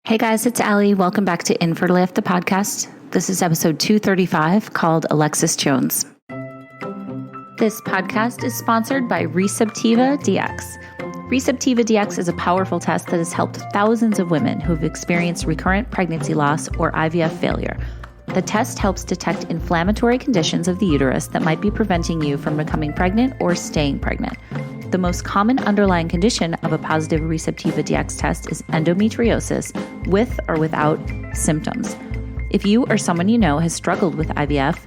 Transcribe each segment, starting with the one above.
Hey guys, it's Allie. Welcome back to Infertile, the podcast. This is episode 235 called Alexis Jones. This podcast is sponsored by Receptiva DX. Receptiva DX is a powerful test that has helped thousands of women who have experienced recurrent pregnancy loss or IVF failure. The test helps detect inflammatory conditions of the uterus that might be preventing you from becoming pregnant or staying pregnant. The most common underlying condition of a positive Receptiva DX test is endometriosis with or without symptoms. If you or someone you know has struggled with IVF,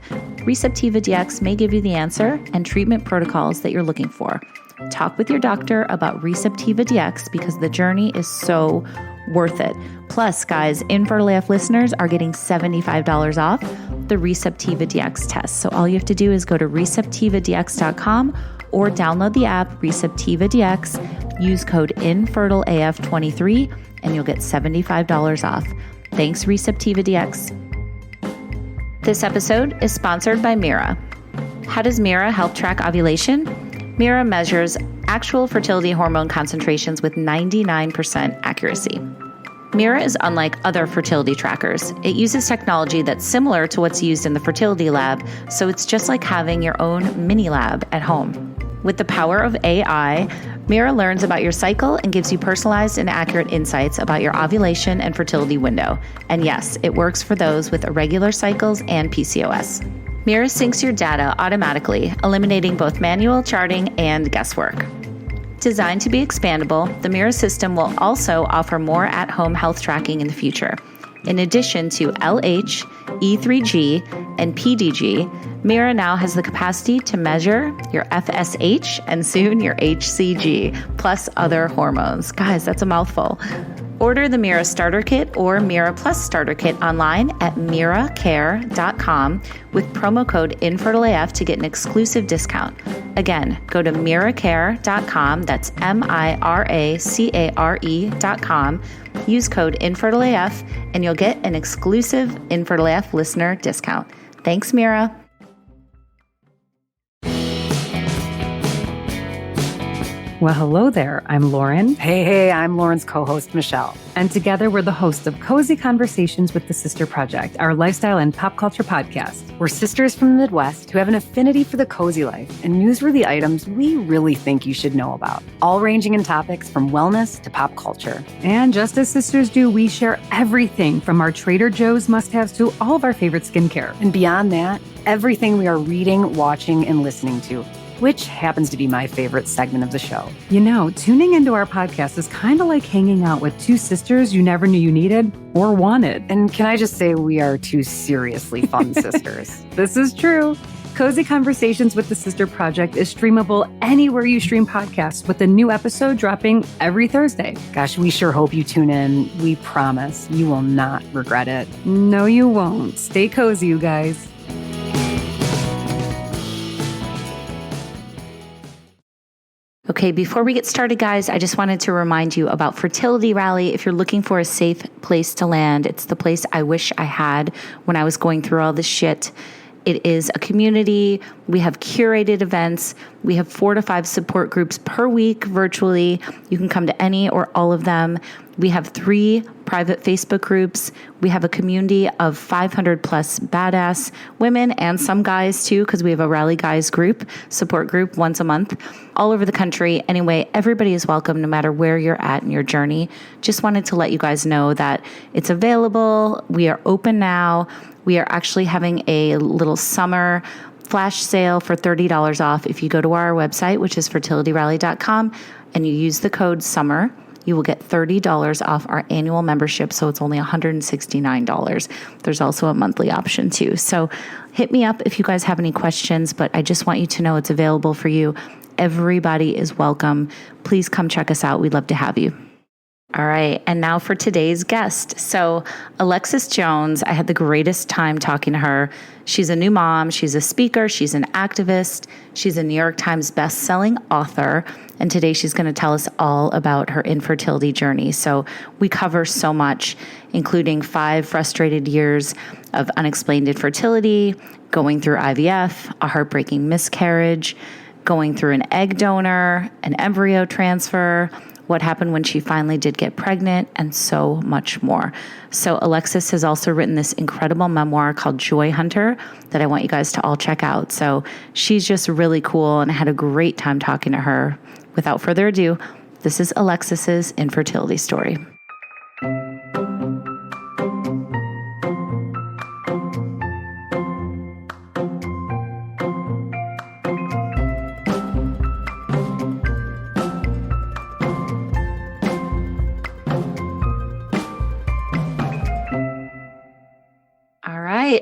Receptiva DX may give you the answer and treatment protocols that you're looking for. Talk with your doctor about Receptiva DX because the journey is so worth it. Plus, guys, Infertile AF listeners are getting $75 off the Receptiva DX test. So all you have to do is go to receptivadx.com or download the app Receptiva DX, use code INFERTILEAF23, and you'll get $75 off. Thanks, Receptiva DX. This episode is sponsored by Mira. How does Mira help track ovulation? Mira measures actual fertility hormone concentrations with 99% accuracy. Mira is unlike other fertility trackers. It uses technology that's similar to what's used in the fertility lab, so it's just like having your own mini lab at home. With the power of AI, Mira learns about your cycle and gives you personalized and accurate insights about your ovulation and fertility window. And yes, it works for those with irregular cycles and PCOS. Mira syncs your data automatically, eliminating both manual charting and guesswork. Designed to be expandable, the Mira system will also offer more at-home health tracking in the future. In addition to LH, E3G, and PDG, Mira now has the capacity to measure your FSH and soon your HCG, plus other hormones. Guys, that's a mouthful. Order the Mira Starter Kit or Mira Plus Starter Kit online at miracare.com with promo code INFERTILEAF to get an exclusive discount. Again, go to miracare.com, that's miracare.com, use code INFERTILEAF, and you'll get an exclusive INFERTILEAF listener discount. Thanks, Mira. Well, hello there. I'm Lauren. Hey, I'm Lauren's co-host, Michelle. And together we're the hosts of Cozy Conversations with the Sister Project, our lifestyle and pop culture podcast. We're sisters from the Midwest who have an affinity for the cozy life and newsworthy items we really think you should know about, all ranging in topics from wellness to pop culture. And just as sisters do, we share everything from our Trader Joe's must-haves to all of our favorite skincare. And beyond that, everything we are reading, watching, and listening to, which happens to be my favorite segment of the show. You know, tuning into our podcast is kind of like hanging out with two sisters you never knew you needed or wanted. And can I just say we are two seriously fun sisters? This is true. Cozy Conversations with the Sister Project is streamable anywhere you stream podcasts, with a new episode dropping every Thursday. Gosh, we sure hope you tune in. We promise you will not regret it. No, you won't. Stay cozy, you guys. Okay, before we get started, guys, I just wanted to remind you about Fertility Rally. If you're looking for a safe place to land, it's the place I wish I had when I was going through all this shit. It is a community. We have curated events. We have 4 to 5 support groups per week virtually. You can come to any or all of them. We have 3 private Facebook groups. We have a community of 500 plus badass women and some guys too, because we have a Rally Guys group, support group once a month, all over the country. Anyway, everybody is welcome no matter where you're at in your journey. Just wanted to let you guys know that it's available. We are open now. We are actually having a little summer flash sale for $30 off. If you go to our website, which is fertilityrally.com, and you use the code SUMMER, you will get $30 off our annual membership. So it's only $169. There's also a monthly option too. So hit me up if you guys have any questions, but I just want you to know it's available for you. Everybody is welcome. Please come check us out. We'd love to have you. All right. And now for today's guest. So Alexis Jones, I had the greatest time talking to her. She's a new mom. She's a speaker. She's an activist. She's a New York Times bestselling author. And today she's going to tell us all about her infertility journey. So we cover so much, including 5 frustrated years of unexplained infertility, going through IVF, a heartbreaking miscarriage, going through an egg donor, an embryo transfer, what happened when she finally did get pregnant, and so much more. So Alexis has also written this incredible memoir called Joy Hunter that I want you guys to all check out. So she's just really cool, and I had a great time talking to her. Without further ado, this is Alexis's infertility story.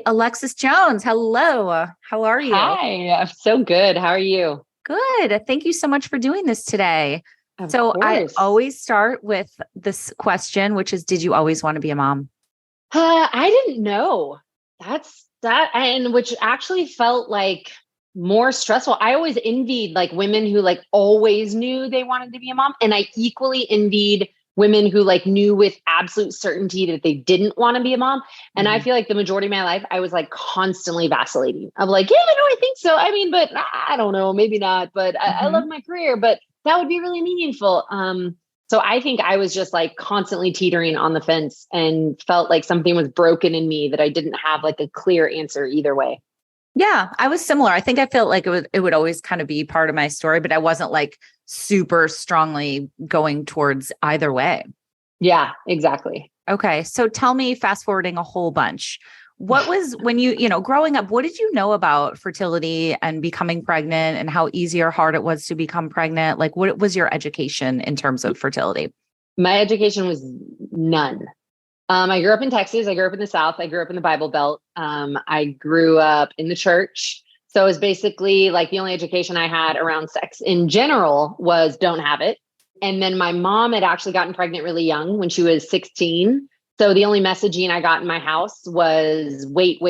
Alexis Jones, hello. How are you? Hi, I'm so good. How are you? Good. Thank you so much for doing this today. Of so course. I always start with this question, which is, did you always want to be a mom? I didn't know. And which actually felt like more stressful. I always envied like women who like always knew they wanted to be a mom. And I equally envied women who like knew with absolute certainty that they didn't want to be a mom. And I feel like the majority of my life, I was like constantly vacillating. I'm like, yeah, no, I think so. I mean, but I don't know, maybe not, but I love my career, but that would be really meaningful. So I think I was just like constantly teetering on the fence and felt like something was broken in me that I didn't have like a clear answer either way. Yeah, I was similar. I think I felt like it would always kind of be part of my story, but I wasn't like super strongly going towards either way. Yeah, exactly. Okay. So tell me, fast forwarding a whole bunch, what was when growing up, what did you know about fertility and becoming pregnant and how easy or hard it was to become pregnant? Like, what was your education in terms of fertility? My education was none. I grew up in Texas. I grew up in the South. I grew up in the Bible Belt. I grew up in the church. So it was basically like the only education I had around sex in general was don't have it. And then my mom had actually gotten pregnant really young when she was 16. So the only messaging I got in my house was wait.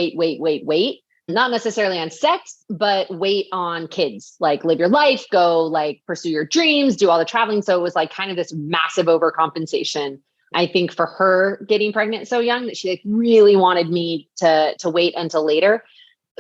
Not necessarily on sex, but wait on kids, like live your life, go like pursue your dreams, do all the traveling. So it was like kind of this massive overcompensation. I think for her getting pregnant so young that she like really wanted me to wait until later.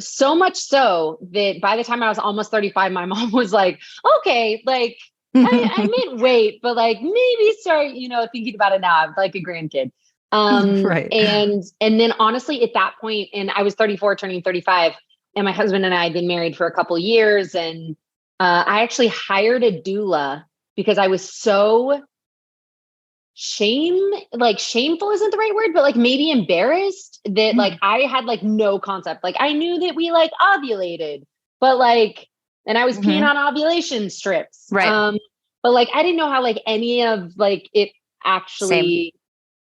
So much so that by the time I was almost 35, my mom was like, okay, like I meant wait, but like maybe start, thinking about it now. I'm like a grandkid. Right. And then honestly, at that point, and I was 34, turning 35, and my husband and I had been married for a couple of years. And I actually hired a doula because I was so shameful isn't the right word, but like maybe embarrassed that like I had like no concept. Like I knew that we like ovulated, but like, and I was peeing on ovulation strips. Right. But like, I didn't know how like any of like it actually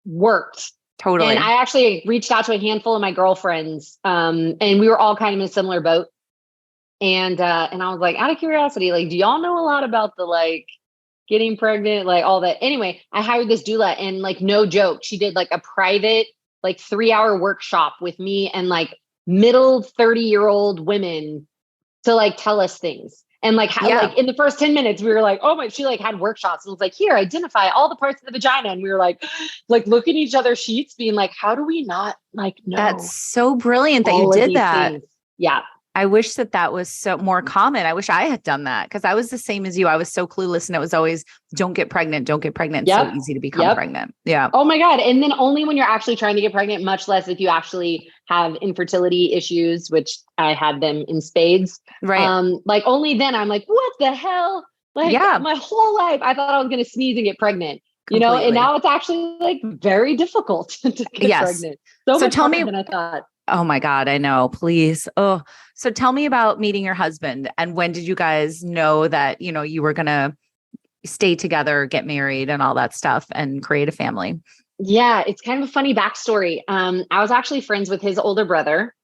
worked. Totally. And I actually reached out to a handful of my girlfriends. And we were all kind of in a similar boat. And I was like, out of curiosity, like, do y'all know a lot about the like getting pregnant, like all that? Anyway, I hired this doula and like, no joke, she did like a private, like 3-hour workshop with me and like middle 30-year-old women to like tell us things. And like, like in the first 10 minutes, we were like, oh my, she like had workshops and was like, here, identify all the parts of the vagina. And we were like looking at each other's sheets being like, how do we not like know? That's so brilliant that you did that. Things? Yeah. I wish that was so more common. I wish I had done that because I was the same as you. I was so clueless and it was always don't get pregnant. It's so easy to become pregnant. Yeah. Oh my God. And then only when you're actually trying to get pregnant, much less if you actually have infertility issues, which I had them in spades. Right. Like only then I'm like, what the hell? Like my whole life, I thought I was going to sneeze and get pregnant, and now it's actually like very difficult to get pregnant. So much tell me than I thought. Oh my God, I know. Please. Oh, so tell me about meeting your husband and when did you guys know that, you were going to stay together, get married and all that stuff and create a family? Yeah, it's kind of a funny backstory. I was actually friends with his older brother.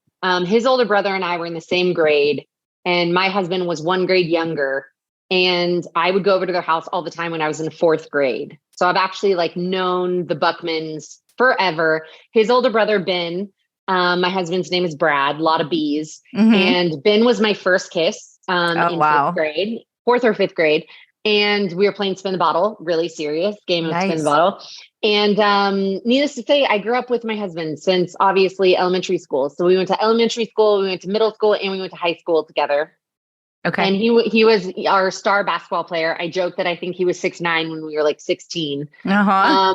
His older brother and I were in the same grade and my husband was 1 grade younger. And I would go over to their house all the time when I was in 4th grade. So I've actually like known the Buckmans forever. His older brother, Ben, my husband's name is Brad, a lot of B's. And Ben was my first kiss in 5th grade, 4th or 5th grade. And we were playing Spin the Bottle, really serious game of Spin the Bottle. And needless to say, I grew up with my husband since obviously elementary school. So we went to elementary school, we went to middle school, and we went to high school together. Okay. And he was our star basketball player. I joke that I think he was 6'9" when we were like 16. Uh-huh.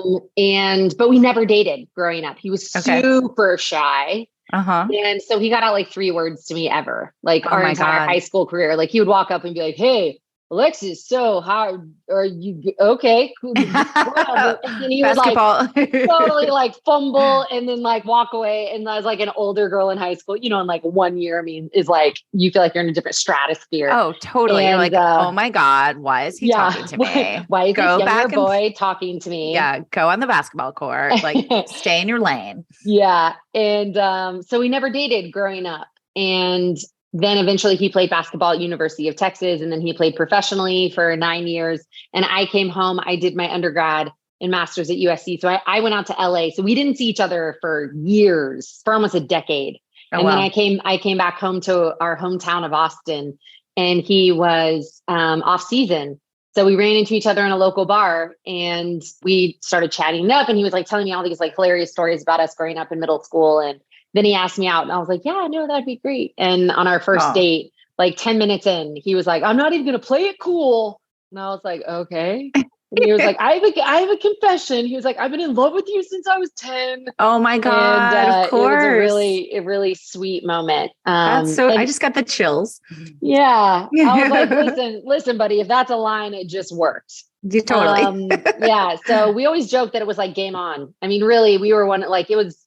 But we never dated growing up. He was Okay. super shy. Uh-huh. And so he got out like 3 words to me ever, like Oh our my entire God. high school career. Like he would walk up and be like, "Hey, Alexis, so how are you? Okay, cool, whatever." And then he would like Basketball. totally like fumble and then like walk away. And as like an older girl in high school, in like 1 year, I mean, is like, you feel like you're in a different stratosphere. Oh, totally. You're And, like, oh my God, why is he talking to me? Why is Go this younger back and boy talking to me? yeah, go on the basketball court, like stay in your lane. Yeah. And so we never dated growing up. And then eventually he played basketball at University of Texas, and then he played professionally for 9 years. And I came home, I did my undergrad and master's at USC. So I went out to LA. So we didn't see each other for years, for almost a decade. Oh, and wow. then I came back home to our hometown of Austin, and he was off season. So we ran into each other in a local bar, and we started chatting up, and he was like telling me all these like hilarious stories about us growing up in middle school. And then he asked me out, and I was like, yeah, no, that'd be great. And on our first date, like 10 minutes in, he was like, "I'm not even going to play it cool." And I was like, okay. And he was like, I have a confession. He was like, "I've been in love with you since I was 10. Oh my God, And of course. it was a really sweet moment. That's so, I just got the chills. Yeah. I was like, listen, buddy, if that's a line, it just worked. You totally. Yeah. So we always joke that it was like game on. I mean, really, we were like, it was,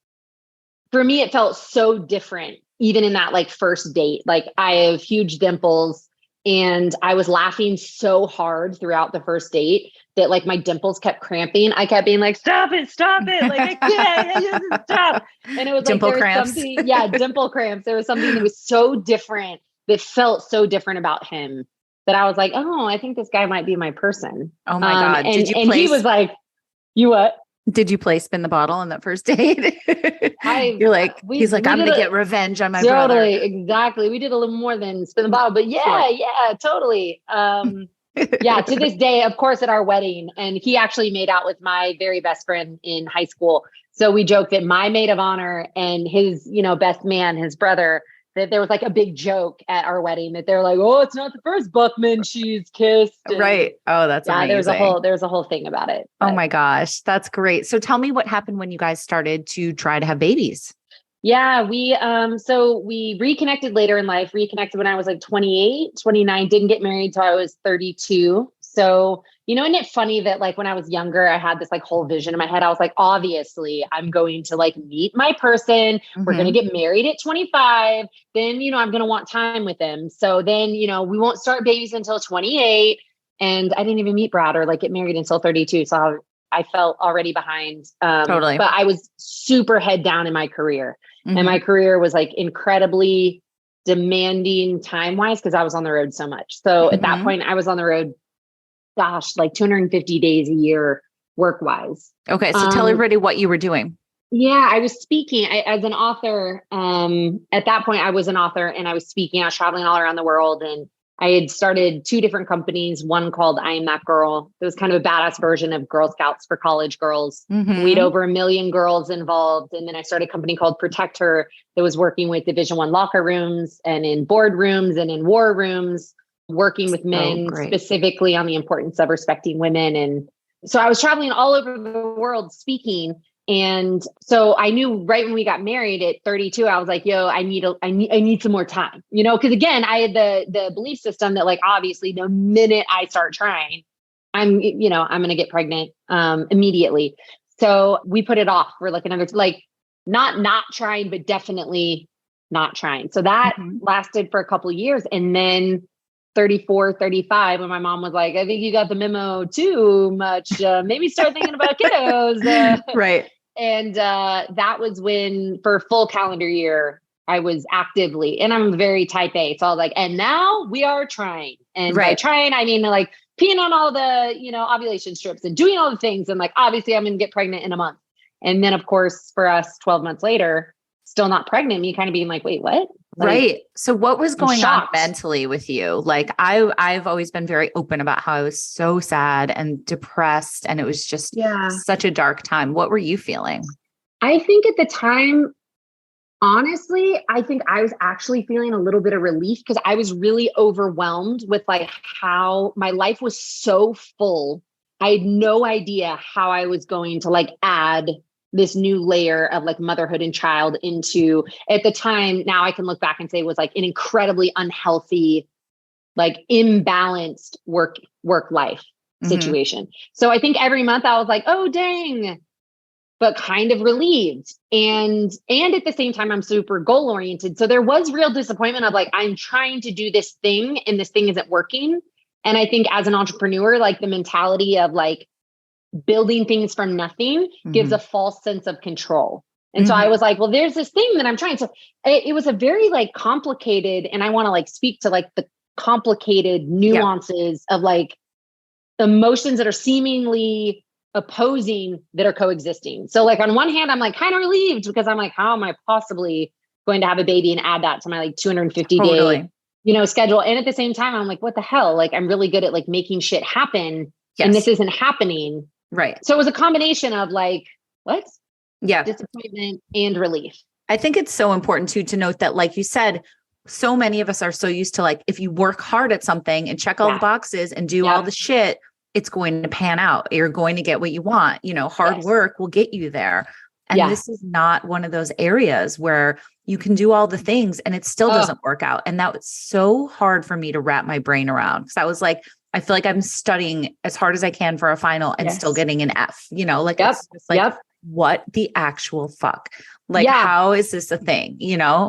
for me, it felt so different, even in that like first date. Like I have huge dimples, and I was laughing so hard throughout the first date that like my dimples kept cramping. I kept being like, stop it. Like, I can't stop. And it was Dimple like, there cramps. was something, yeah, dimple cramps. There was something that was so different, that felt so different about him, that I was like, oh, I think this guy might be my person. Oh my God. And he was like, "You what?" Did you play spin the bottle on that first date? You're like, he's like, I'm going to get revenge on my brother. Totally, exactly. We did a little more than spin the bottle, but yeah, totally. Yeah, to this day, of course, at our wedding, and he actually made out with my very best friend in high school. So we joked that my maid of honor and his, best man, his brother, that there was like a big joke at our wedding, that they're like, "Oh, it's not the first Buckman she's kissed." And right. Oh, that's amazing. There's a whole thing about it. But. Oh my gosh. That's great. So tell me what happened when you guys started to try to have babies. Yeah, so we reconnected later in life, reconnected when I was like 28, 29, didn't get married till I was 32. So, isn't it funny that like when I was younger, I had this like whole vision in my head. I was like, obviously I'm going to like meet my person. Mm-hmm. We're going to get married at 25. Then, I'm going to want time with them. So then, we won't start babies until 28. And I didn't even meet Brad or like get married until 32. So I felt already behind. Totally. But I was super head down in my career. Mm-hmm. And my career was like incredibly demanding time-wise, because I was on the road so much. So at that point I was on the road, like 250 days a year work-wise. Okay. So tell everybody what you were doing. Yeah, I was speaking as an author. At that point I was an author, and I was speaking. I was traveling all around the world, and I had started 2 different companies, one called I Am That Girl. It was kind of a badass version of Girl Scouts for college girls. Mm-hmm. We had over 1 million girls involved. And then I started a company called Protect Her that was working with Division I locker rooms and in boardrooms and in war rooms, working with men specifically on the importance of respecting women. And so I was traveling all over the world speaking. And so I knew right when we got married at 32, I was like, yo, I need some more time, because again, I had the belief system that like, obviously the minute I start trying, I'm going to get pregnant immediately. So we put it off for like another, like not trying, but definitely not trying. So that lasted for a couple of years. And then 34, 35, when my mom was like, "I think you got the memo too much. Maybe start thinking about kiddos." Right. And that was when, for a full calendar year, I was actively, and I'm very type A. So I was like, and now we are trying. And by trying, I mean like peeing on all the, ovulation strips and doing all the things. And like, obviously I'm going to get pregnant in a month. And then of course, for us, 12 months later, still not pregnant, me kind of being like, wait, what? Like, right. So what was going on mentally with you? Like I've always been very open about how I was so sad and depressed, and it was just such a dark time. What were you feeling? I think at the time, Honestly, I think I was actually feeling a little bit of relief because I was really overwhelmed with like how my life was so full. I had no idea how I was going to like add this new layer of like motherhood and child into, at the time, now I can look back and say, was like an incredibly unhealthy, like imbalanced work life situation. So I think every month I was like, oh dang, but kind of relieved. And at the same time, I'm super goal oriented. So there was real disappointment of like, I'm trying to do this thing and this thing isn't working. And I think as an entrepreneur, like the mentality of like building things from nothing gives a false sense of control. And so I was like, well, there's this thing that I'm trying to, it was a very like complicated, and I want to like speak to like the complicated nuances of like emotions that are seemingly opposing that are coexisting. So like on one hand, I'm like kind of relieved because I'm like, how am I possibly going to have a baby and add that to my like 250 day, schedule? And at the same time, I'm like, what the hell? Like, I'm really good at like making shit happen and this isn't happening. Right. So it was a combination of like, what? Yeah. Disappointment and relief. I think it's so important too, to note that, like you said, so many of us are so used to like, if you work hard at something and check all the boxes and do all the shit, it's going to pan out. You're going to get what you want. Hard work will get you there. And this is not one of those areas where you can do all the things and it still doesn't work out. And that was so hard for me to wrap my brain around, because I was like, I feel like I'm studying as hard as I can for a final and still getting an F, like, it's just like, what the actual fuck? Like, how is this a thing?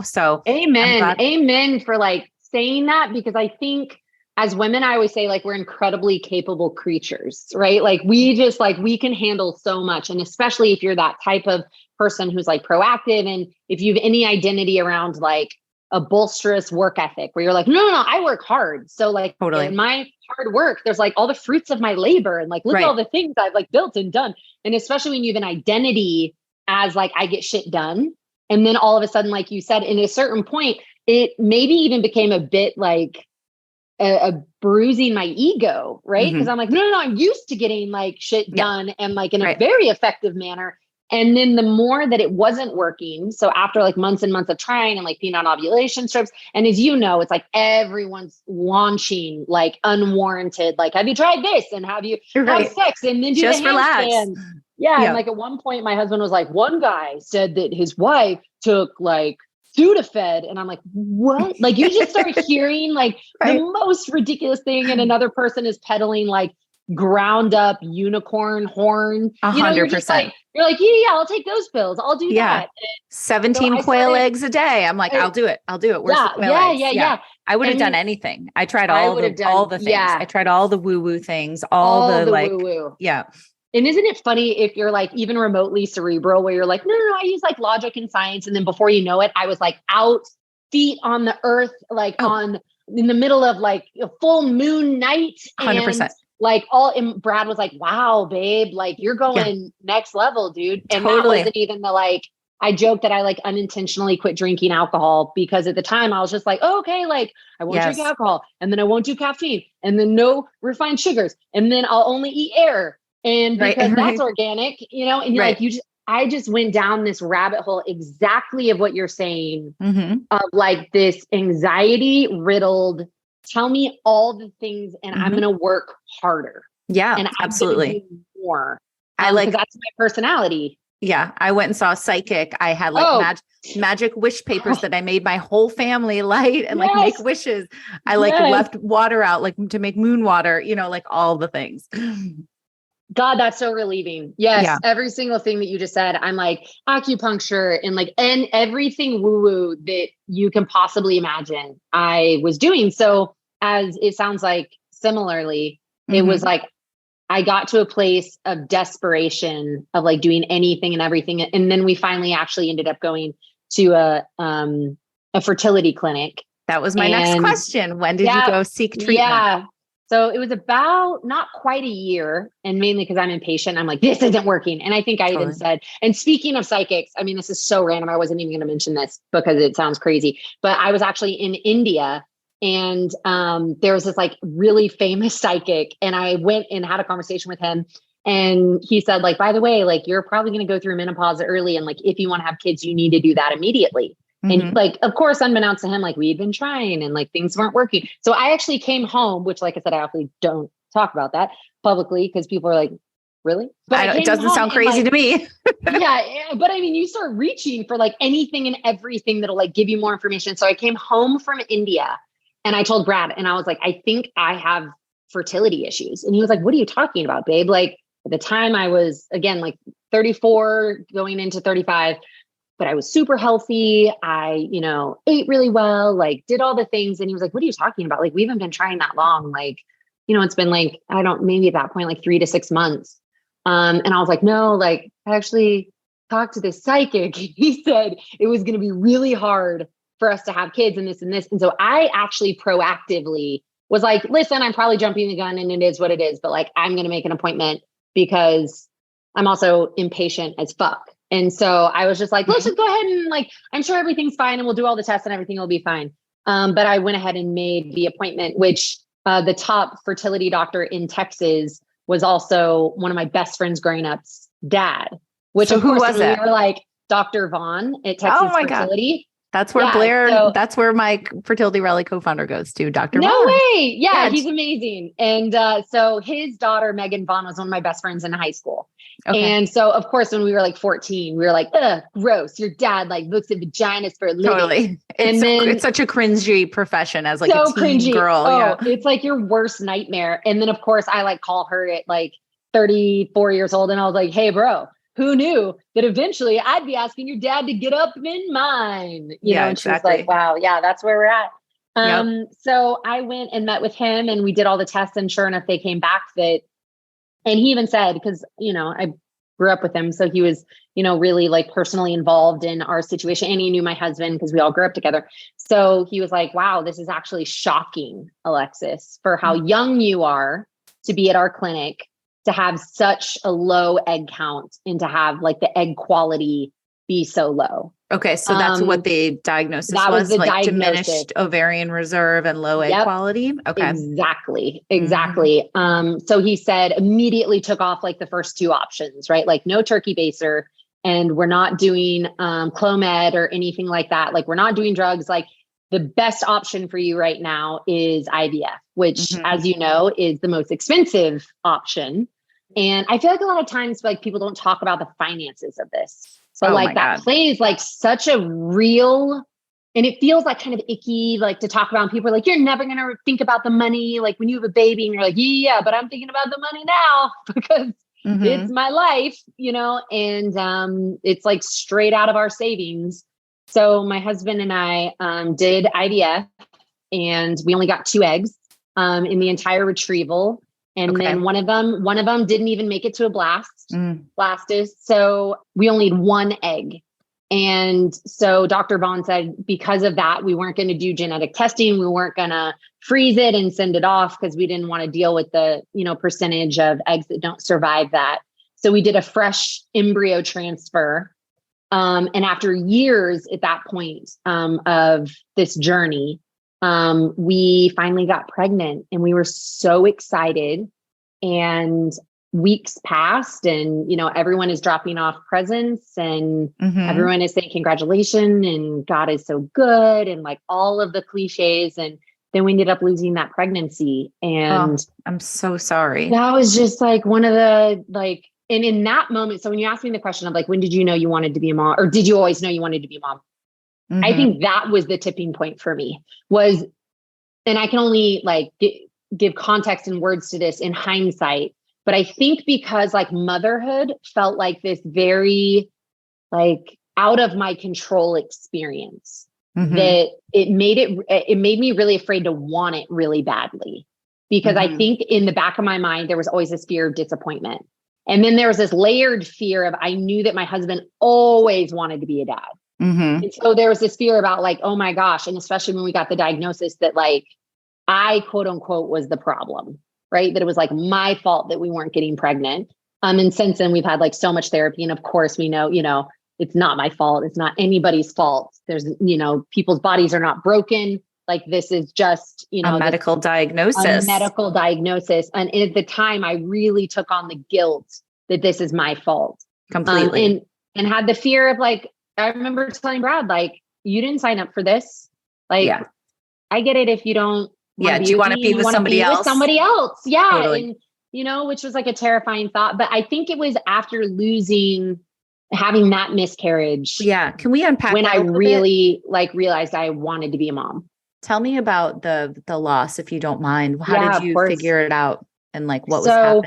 So amen for like saying that, because I think as women, I always say like, we're incredibly capable creatures, right? Like we just like, we can handle so much. And especially if you're that type of person who's like proactive, and if you have any identity around like a bolsterous work ethic where you're like, no, I work hard. So like in my hard work, there's like all the fruits of my labor and like, look at all the things I've like built and done. And especially when you have an identity as like, I get shit done. And then all of a sudden, like you said, in a certain point, it maybe even became a bit like a bruising my ego, right? Because I'm like, no, I'm used to getting like shit done and like in a very effective manner. And then the more that it wasn't working, so after like months and months of trying and like being on ovulation strips, and as you know, it's like everyone's launching like unwarranted, like, have you tried this? And have you had sex? And then do just the handstand. Yeah. And like at one point, my husband was like, one guy said that his wife took like Sudafed. And I'm like, what? Like you just start hearing like the most ridiculous thing. And another person is peddling like ground up unicorn horn. 100%. You're like, yeah, I'll take those pills. I'll do that. 17 quail eggs a day. I'm like, I'll do it. Where's the quail eggs? Yeah. I would have done anything. I tried all the things. I tried all the woo-woo things, all the like, woo-woo. Yeah. And isn't it funny if you're like even remotely cerebral, where you're like, no, I use like logic and science. And then before you know it, I was like out, feet on the earth, like in the middle of like a full moon night. 100%. Like and Brad was like, wow, babe, like you're going next level, dude. And that wasn't even the like, I joked that I like unintentionally quit drinking alcohol because at the time I was just like, oh, okay, like I won't drink alcohol, and then I won't do caffeine, and then no refined sugars, and then I'll only eat air. And because that's organic, and you're like, I just went down this rabbit hole exactly of what you're saying, of like this anxiety riddled, tell me all the things and I'm going to work harder. Yeah, and absolutely. Do more. Because that's my personality. Yeah. I went and saw a psychic. I had like magic wish papers that I made my whole family light and like make wishes. I like left water out, like to make moon water, like all the things. God, that's so relieving. Yes. Yeah. Every single thing that you just said, I'm like acupuncture and everything woo-woo that you can possibly imagine I was doing. So as it sounds like similarly, it was like, I got to a place of desperation of like doing anything and everything. And then we finally actually ended up going to a fertility clinic. That was my next question. When did you go seek treatment? Yeah. So it was about not quite a year, and mainly because I'm impatient. I'm like, this isn't working. And I think I even said, and speaking of psychics, I mean, this is so random. I wasn't even going to mention this because it sounds crazy, but I was actually in India, and there was this like really famous psychic, and I went and had a conversation with him. And he said, like, by the way, like, you're probably going to go through menopause early. And like, if you want to have kids, you need to do that immediately. And like, of course, unbeknownst to him, like we had been trying and like things weren't working. So I actually came home, which like I said, I actually don't talk about that publicly because people are like, really? But it doesn't sound crazy to me. Yeah. But I mean, you start reaching for like anything and everything that'll like give you more information. So I came home from India and I told Brad and I was like, I think I have fertility issues. And he was like, what are you talking about, babe? Like at the time I was again, like 34 going into 35, but I was super healthy. I, ate really well, like did all the things. And he was like, what are you talking about? Like, we haven't been trying that long. Like, it's been like, maybe at that point, like 3 to 6 months. And I was like, no, like I actually talked to this psychic. He said it was going to be really hard for us to have kids and this and this. And so I actually proactively was like, listen, I'm probably jumping the gun and it is what it is, but like, I'm going to make an appointment because I'm also impatient as fuck. And so I was just like, let's just go ahead and like, I'm sure everything's fine and we'll do all the tests and everything will be fine. But I went ahead and made the appointment, which the top fertility doctor in Texas was also one of my best friends growing up's dad, which so of who course was we it? were like Dr. Vaughn at Texas Fertility. That's where that's where my Fertility Rally co-founder goes to, Dr. No Vaughn. way. Yeah, he's amazing. And so his daughter, Megan Vaughn, was one of my best friends in high school. Okay. And so, of course, when we were like 14, we were like, ugh, gross. Your dad like looks at vaginas for a living. Totally. It's such a cringy profession as like so a teen cringy. girl. It's like your worst nightmare. And then, of course, I like call her at like 34 years old. And I was like, hey, bro, who knew that eventually I'd be asking your dad to get up in mine? You know, and she was like, wow, yeah, that's where we're at. So I went and met with him and we did all the tests and sure enough, they came back that, and he even said, because, I grew up with him. So he was, really like personally involved in our situation and he knew my husband because we all grew up together. So he was like, wow, this is actually shocking, Alexis, for how young you are to be at our clinic, to have such a low egg count and to have like the egg quality be so low. Okay. So that's what the diagnosis was, like diagnosis. Diminished ovarian reserve and low egg quality. Okay. Exactly. So he said immediately took off like the first two options, right? Like no turkey baster and we're not doing Clomid or anything like that. Like we're not doing drugs. Like the best option for you right now is IVF, which as you know, is the most expensive option. And I feel like a lot of times like people don't talk about the finances of this. But like that plays like such a real, and it feels like kind of icky, like to talk about. And people are like, you're never going to think about the money. Like when you have a baby and you're like, yeah, but I'm thinking about the money now because it's my life, and it's like straight out of our savings. So my husband and I did IVF and we only got 2 eggs in the entire retrieval. And then one of them didn't even make it to a blastus. So we only had 1 egg. And so Dr. Vaughn said, because of that, we weren't going to do genetic testing. We weren't going to freeze it and send it off because we didn't want to deal with the, percentage of eggs that don't survive that. So we did a fresh embryo transfer. And after years at that point of this journey, we finally got pregnant and we were so excited, and weeks passed and, everyone is dropping off presents and everyone is saying congratulations and God is so good and like all of the cliches. And then we ended up losing that pregnancy. And I'm so sorry. That was just like one of the like, and in that moment, so when you asked me the question of like, when did you know you wanted to be a mom, or did you always know you wanted to be a mom? I think that was the tipping point for me was, and I can only like give context and words to this in hindsight, but I think because like motherhood felt like this very like out of my control experience that it made me really afraid to want it really badly, because I think in the back of my mind, there was always this fear of disappointment. And then there was this layered fear of, I knew that my husband always wanted to be a dad. And so there was this fear about like, oh my gosh. And especially when we got the diagnosis that like, I quote unquote was the problem, right? That it was like my fault that we weren't getting pregnant. And since then we've had like so much therapy. And of course we know, it's not my fault. It's not anybody's fault. There's, people's bodies are not broken. Like this is just, a medical diagnosis. A medical diagnosis. And at the time I really took on the guilt that this is my fault. Completely. And had the fear of like, I remember telling Brad, like, you didn't sign up for this. Like, I get it if you don't. Do you want to be with somebody else? With somebody else. Yeah. Totally. And, which was like a terrifying thought. But I think it was after having that miscarriage. Yeah. Can we unpack when that I really like realized I wanted to be a mom? Tell me about the loss, if you don't mind. How did you figure it out? And like, what was happening?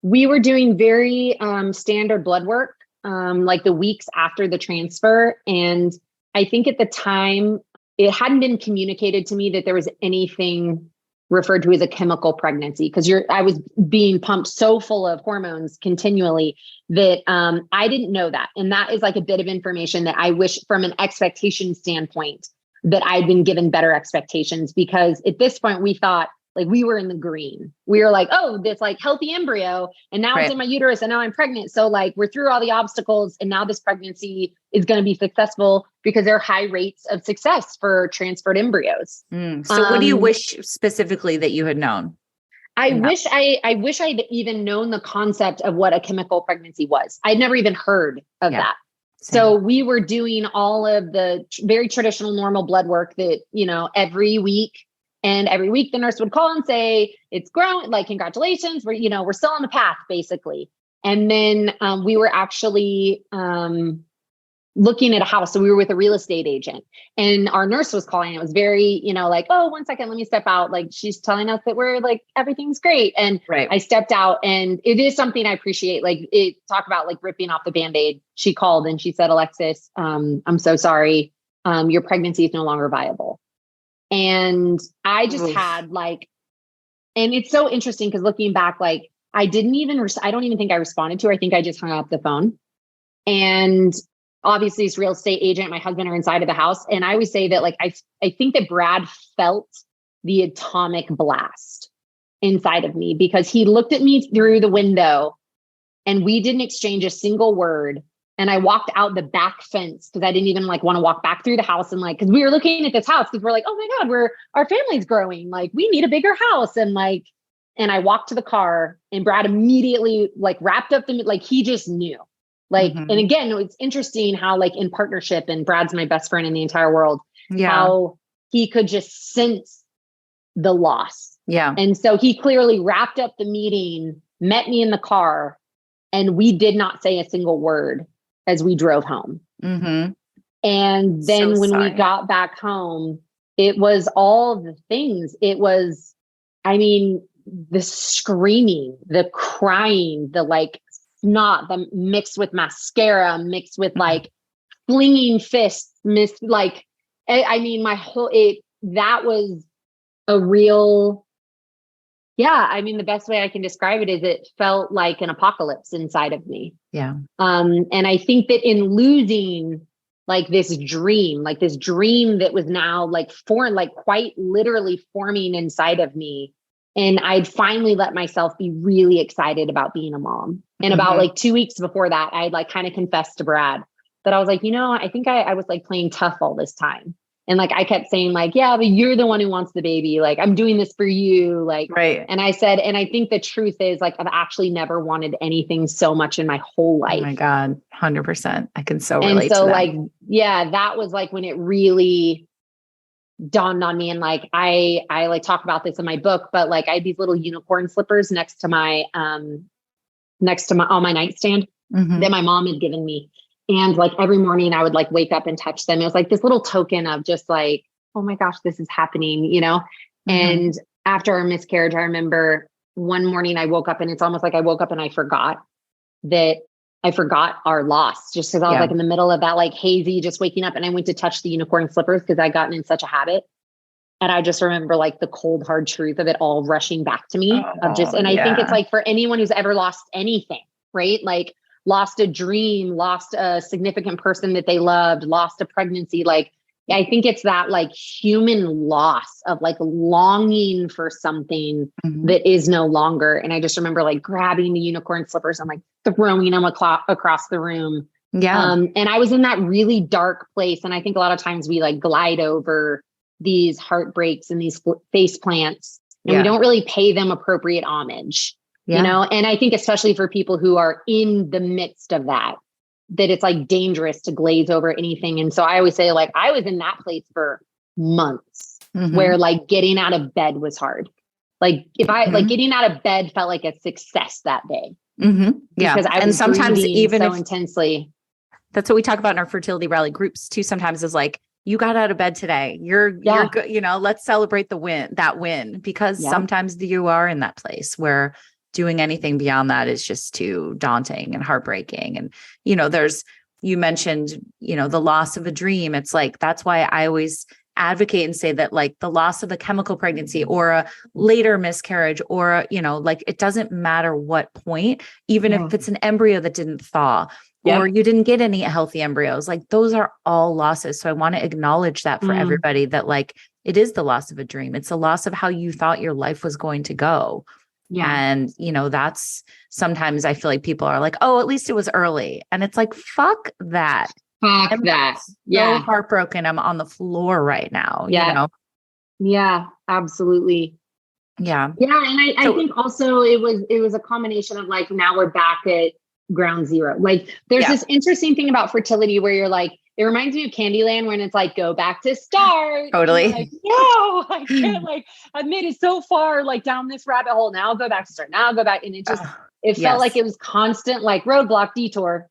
We were doing very standard blood work, like the weeks after the transfer. And I think at the time it hadn't been communicated to me that there was anything referred to as a chemical pregnancy, because I was being pumped so full of hormones continually that I didn't know that. And that is like a bit of information that I wish from an expectation standpoint that I'd been given better expectations, because at this point we thought like we were in the green. We were like, oh, this like healthy embryo, and now it's in my uterus, and now I'm pregnant. So like we're through all the obstacles, and now this pregnancy is going to be successful because there are high rates of success for transferred embryos. So what do you wish specifically that you had known? I wish I'd even known the concept of what a chemical pregnancy was. I'd never even heard of that. Same. So we were doing all of the very traditional normal blood work that, every week. And every week the nurse would call and say, it's grown, like, congratulations, we're still on the path, basically. And then we were actually looking at a house. So we were with a real estate agent, and our nurse was calling. It was very, like, oh, 1 second, let me step out. Like, she's telling us that we're like, everything's great. And I stepped out, and it is something I appreciate. Like, talk about like ripping off the Band-Aid. She called and she said, Alexis, I'm so sorry. Your pregnancy is no longer viable. And I just had like, and it's so interesting because looking back, like I don't even think I responded to her. I think I just hung up the phone. And obviously this real estate agent and my husband are inside of the house. And I always say that like, I think that Brad felt the atomic blast inside of me, because he looked at me through the window and we didn't exchange a single word. And I walked out the back fence because I didn't even like want to walk back through the house. And like, because we were looking at this house because we're like, oh my God, our family's growing. Like, we need a bigger house. And I walked to the car, and Brad immediately like wrapped up like he just knew. Like, and again, it's interesting how like in partnership, and Brad's my best friend in the entire world, how he could just sense the loss. Yeah. And so he clearly wrapped up the meeting, met me in the car, and we did not say a single word as we drove home. And then when we got back home, it was all the things. It was, the screaming, the crying, the like snot, the mixed with mascara, mixed with like flinging fists, that was a real, the best way I can describe it is it felt like an apocalypse inside of me. Yeah. And I think that in losing like this dream that was now like quite literally forming inside of me. And I'd finally let myself be really excited about being a mom. And about like 2 weeks before that, I'd like kind of confessed to Brad that I was like, I think I was like playing tough all this time. And like, I kept saying like, yeah, but you're the one who wants the baby. Like, I'm doing this for you. Like, right. And I said, and I think the truth is like, I've actually never wanted anything so much in my whole life. Oh my God. 100%. I can so relate to that. Like, that was like when it really dawned on me. And like, I like talk about this in my book, but like I had these little unicorn slippers next to my on my nightstand that my mom had given me. And like every morning I would like wake up and touch them. It was like this little token of just like, oh my gosh, this is happening, And after our miscarriage, I remember one morning I woke up, and it's almost like I woke up and I forgot our loss, just because I was like in the middle of that like hazy, just waking up, and I went to touch the unicorn slippers because I'd gotten in such a habit. And I just remember like the cold, hard truth of it all rushing back to me I think it's like for anyone who's ever lost anything, right? Like lost a dream, lost a significant person that they loved, lost a pregnancy. Like, I think it's that like human loss of like longing for something that is no longer. And I just remember like grabbing the unicorn slippers and like throwing them across the room. Yeah. And I was in that really dark place. And I think a lot of times we like glide over these heartbreaks and these face plants, and we don't really pay them appropriate homage, you know? And I think especially for people who are in the midst of that it's like dangerous to glaze over anything. And so I always say, like, I was in that place for months where like getting out of bed was hard. Like if I like getting out of bed felt like a success that day. Because I was sometimes even so intensely. That's what we talk about in our fertility rally groups too. Sometimes is like, you got out of bed today. You're good. You know, let's celebrate that win, because sometimes you are in that place where doing anything beyond that is just too daunting and heartbreaking. And, you know, you mentioned, you know, the loss of a dream. It's like, that's why I always advocate and say that, like, the loss of a chemical pregnancy or a later miscarriage or, you know, like, it doesn't matter what point, even if it's an embryo that didn't thaw or you didn't get any healthy embryos, like, those are all losses. So I want to acknowledge that for everybody, that like, it is the loss of a dream. It's the loss of how you thought your life was going to go. And, you know, that's sometimes I feel like people are like, oh, at least it was early. And it's like, fuck that. I'm so heartbroken. I'm on the floor right now. You know? Yeah, absolutely. Yeah. Yeah. And I think also it was a combination of like, now we're back at ground zero. Like there's this interesting thing about fertility where you're like, it reminds me of Candyland when it's like, go back to start. Totally. Like, no, I can't, like, I've made it so far, like down this rabbit hole. Now I'll go back to start. Now I'll go back. And it just, it felt like it was constant, like roadblock, detour,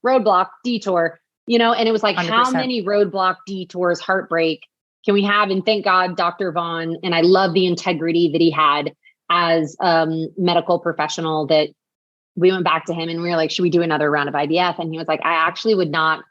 you know? And it was like, 100%. How many roadblock, detours, heartbreak can we have? And thank God, Dr. Vaughn, and I love the integrity that he had as medical professional, that we went back to him and we were like, should we do another round of IVF? And he was like, I actually would not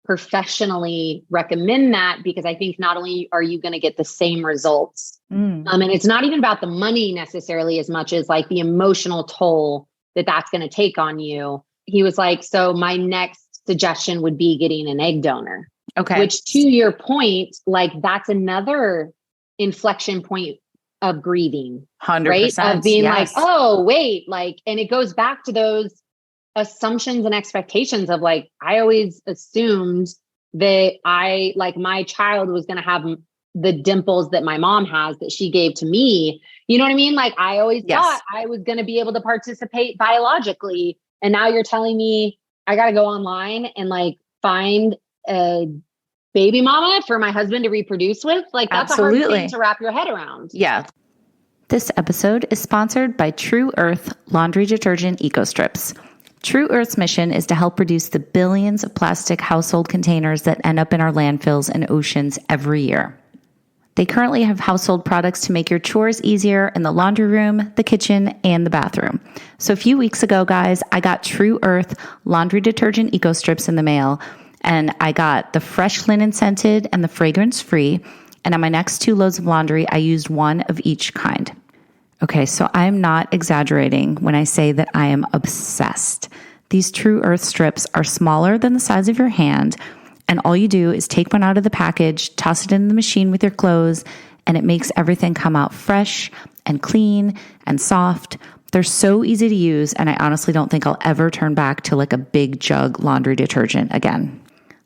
professionally recommend that, because I think not only are you going to get the same results, and it's not even about the money necessarily as much as like the emotional toll that's going to take on you. He was like, so my next suggestion would be getting an egg donor. Okay. Which, to your point, like that's another inflection point of grieving, 100%, right? Of being like, oh, wait, like, and it goes back to those assumptions and expectations of like, I always assumed that my child was going to have the dimples that my mom has that she gave to me. You know what I mean? Like I always thought I was going to be able to participate biologically. And now you're telling me I got to go online and like find a baby mama for my husband to reproduce with. Like that's a hard thing to wrap your head around. Yeah. This episode is sponsored by True Earth Laundry Detergent Eco Strips. True Earth's mission is to help reduce the billions of plastic household containers that end up in our landfills and oceans every year. They currently have household products to make your chores easier in the laundry room, the kitchen, and the bathroom. So a few weeks ago, guys, I got True Earth Laundry Detergent Eco Strips in the mail, and I got the fresh linen scented and the fragrance free. And on my next 2 loads of laundry, I used one of each kind. Okay, so I'm not exaggerating when I say that I am obsessed. These True Earth strips are smaller than the size of your hand, and all you do is take one out of the package, toss it in the machine with your clothes, and it makes everything come out fresh and clean and soft. They're so easy to use, and I honestly don't think I'll ever turn back to like a big jug laundry detergent again.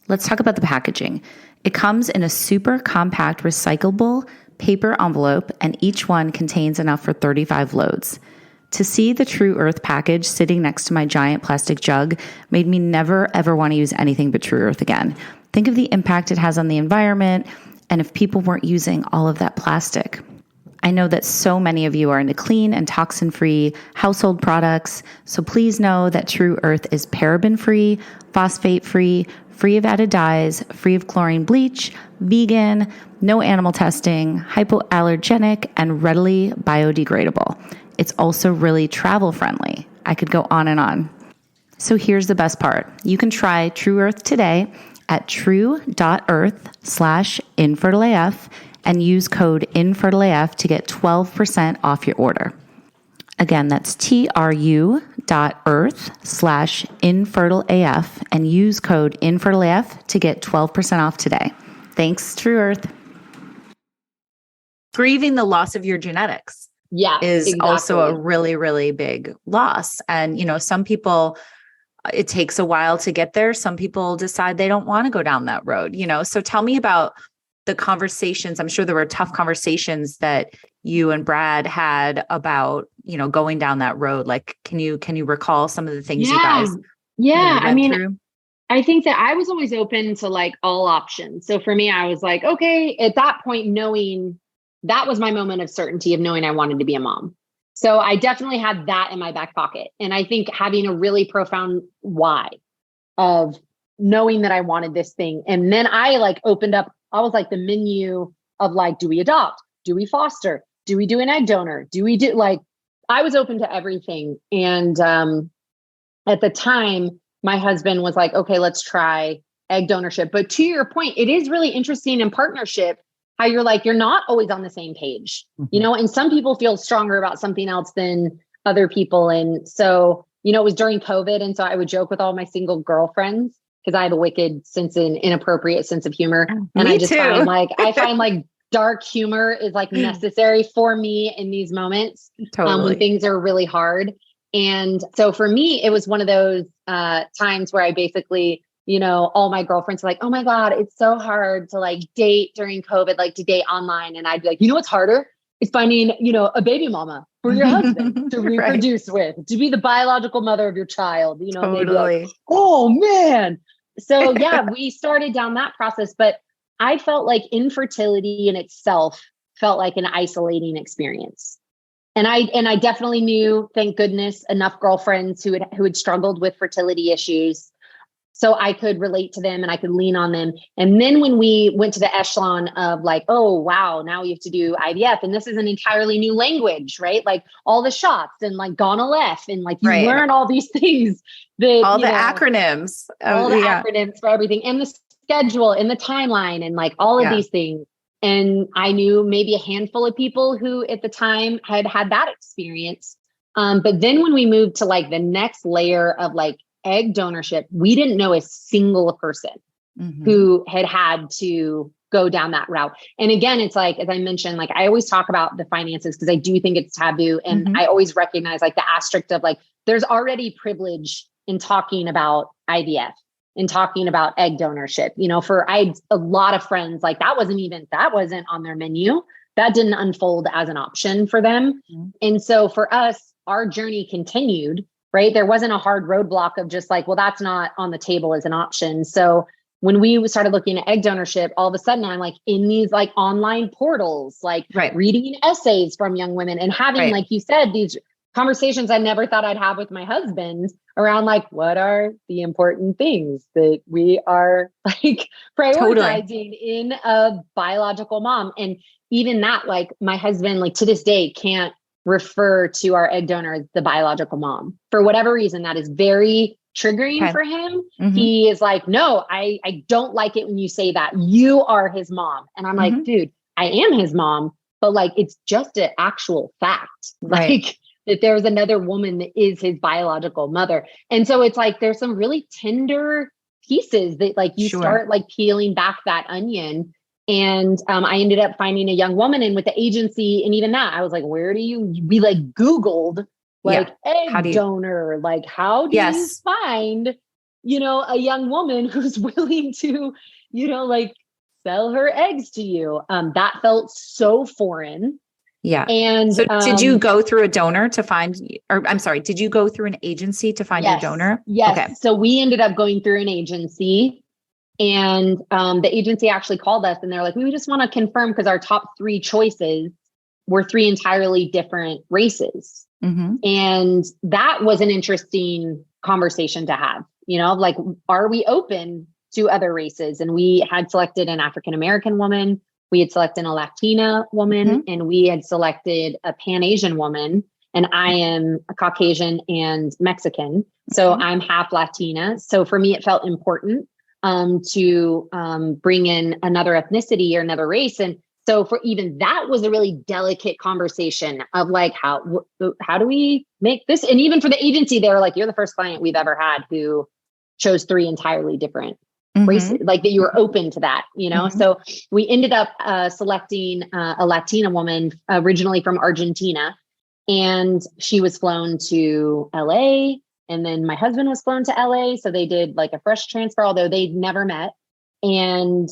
Let's talk about the packaging. It comes in a super compact recyclable paper envelope, and each one contains enough for 35 loads. To see the True Earth package sitting next to my giant plastic jug made me never ever want to use anything but True Earth again. Think of the impact it has on the environment, and if people weren't using all of that plastic. I know that so many of you are into clean and toxin-free household products, so please know that True Earth is paraben-free, phosphate-free, free of added dyes, free of chlorine bleach, vegan, no animal testing, hypoallergenic, and readily biodegradable. It's also really travel friendly. I could go on and on. So here's the best part. You can try True Earth today at true.earth/infertileaf and use code infertileaf to get 12% off your order. Again, that's tru.earth/infertileaf and use code infertileaf to get 12% off today. Thanks, True Earth. Grieving the loss of your genetics is also a really, really big loss. And, you know, some people, it takes a while to get there. Some people decide they don't want to go down that road, you know? So tell me about the conversations, I'm sure there were tough conversations that you and Brad had about, going down that road. Like, can you recall some of the things you guys went through? I think that I was always open to like all options. So for me, I was like, okay, at that point, knowing that was my moment of certainty of knowing I wanted to be a mom. So I definitely had that in my back pocket. And I think having a really profound why of knowing that I wanted this thing. And then I like opened up, I was like the menu of like, do we adopt? Do we foster? Do we do an egg donor? Do we do like, I was open to everything. And at the time, my husband was like, okay, let's try egg donorship. But to your point, it is really interesting in partnership how you're like, you're not always on the same page, and some people feel stronger about something else than other people. And so, it was during COVID. And so I would joke with all my single girlfriends because I have a wicked inappropriate sense of humor. And I find like dark humor is like necessary for me in these moments when things are really hard. And so for me, it was one of those times where I basically, all my girlfriends were like, oh my God, it's so hard to like date during COVID, like to date online. And I'd be like, what's harder? It's finding, a baby mama for your husband to reproduce with, to be the biological mother of your child, Totally. They'd be like, oh man. So yeah, we started down that process, but I felt like infertility in itself felt like an isolating experience. And I definitely knew, thank goodness, enough girlfriends who had struggled with fertility issues. So I could relate to them and I could lean on them. And then when we went to the echelon of like, oh, wow, now we have to do IVF. And this is an entirely new language, right? Like all the shots and like Gonal-F and like you learn all these things that all the acronyms, acronyms for everything and the schedule and the timeline and like all of these things. And I knew maybe a handful of people who at the time had that experience. But then when we moved to like the next layer of like egg donorship, we didn't know a single person who had to go down that route. And again, it's like, as I mentioned, like I always talk about the finances because I do think it's taboo. And I always recognize like the asterisk of like, there's already privilege in talking about IVF. In talking about egg donorship, I had a lot of friends, like that wasn't on their menu. That didn't unfold as an option for them. And so for us, our journey continued, right? There wasn't a hard roadblock of just like, well, that's not on the table as an option. So when we started looking at egg donorship, all of a sudden I'm like in these like online portals, like reading essays from young women and having, like you said, these conversations I never thought I'd have with my husband around like, what are the important things that we are like prioritizing in a biological mom? And even that, like my husband, like to this day can't refer to our egg donor as the biological mom for whatever reason. That is very triggering for him. He is like, no, I don't like it when you say that. You are his mom. And I'm like, dude, I am his mom, but like, it's just an actual fact. Like, that there's another woman that is his biological mother. And so it's like, there's some really tender pieces that like you start like peeling back that onion. And I ended up finding a young woman and with the agency and even that, I was like, we like Googled like egg donor, like how do you find, a young woman who's willing to, like sell her eggs to you? That felt so foreign. Yeah. And so did you go through a donor to find, did you go through an agency to find your donor? Yes. Okay. So we ended up going through an agency and the agency actually called us and they're like, we just want to confirm because our top 3 choices were 3 entirely different races. And that was an interesting conversation to have, like, are we open to other races? And we had selected an African-American woman. We had selected a Latina woman and we had selected a Pan-Asian woman. And I am a Caucasian and Mexican. So I'm half Latina. So for me, it felt important to bring in another ethnicity or another race. And so for even that was a really delicate conversation of like, how do we make this? And even for the agency, they were like, you're the first client we've ever had who chose 3 entirely different races, like that you were open to that, So we ended up selecting a Latina woman originally from Argentina, and she was flown to LA, and then my husband was flown to LA. So they did like a fresh transfer, although they'd never met. And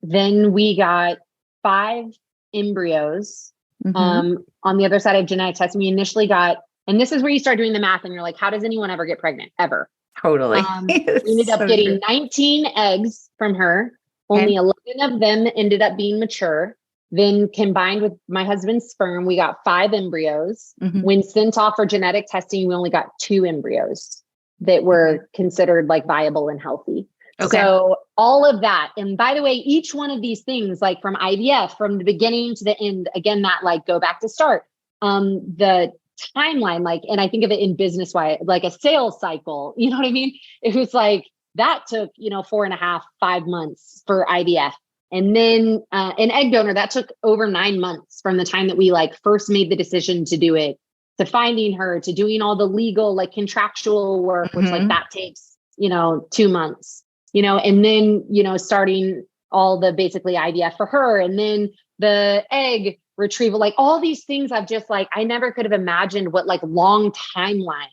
Then we got 5 embryos. On the other side of genetic testing, we initially got, and this is where you start doing the math and you're like, how does anyone ever get pregnant ever? Totally. We ended up getting 19 eggs from her. Only 11 of them ended up being mature. Then combined with my husband's sperm, we got 5 embryos. When sent off for genetic testing, we only got 2 embryos that were considered like viable and healthy. Okay. So all of that. And by the way, each one of these things, like from IVF, from the beginning to the end, again, that like go back to start, the timeline, like, and I think of it in business wise, like a sales cycle, you know what I mean? It was like, that took, 4.5, 5 months for IVF. And then an egg donor, that took over 9 months from the time that we like first made the decision to do it, to finding her, to doing all the legal, like contractual work, which like that takes, 2 months, and then, starting all the basically IVF for her, and then the egg retrieval, like all these things I've just like, I never could have imagined what like long timelines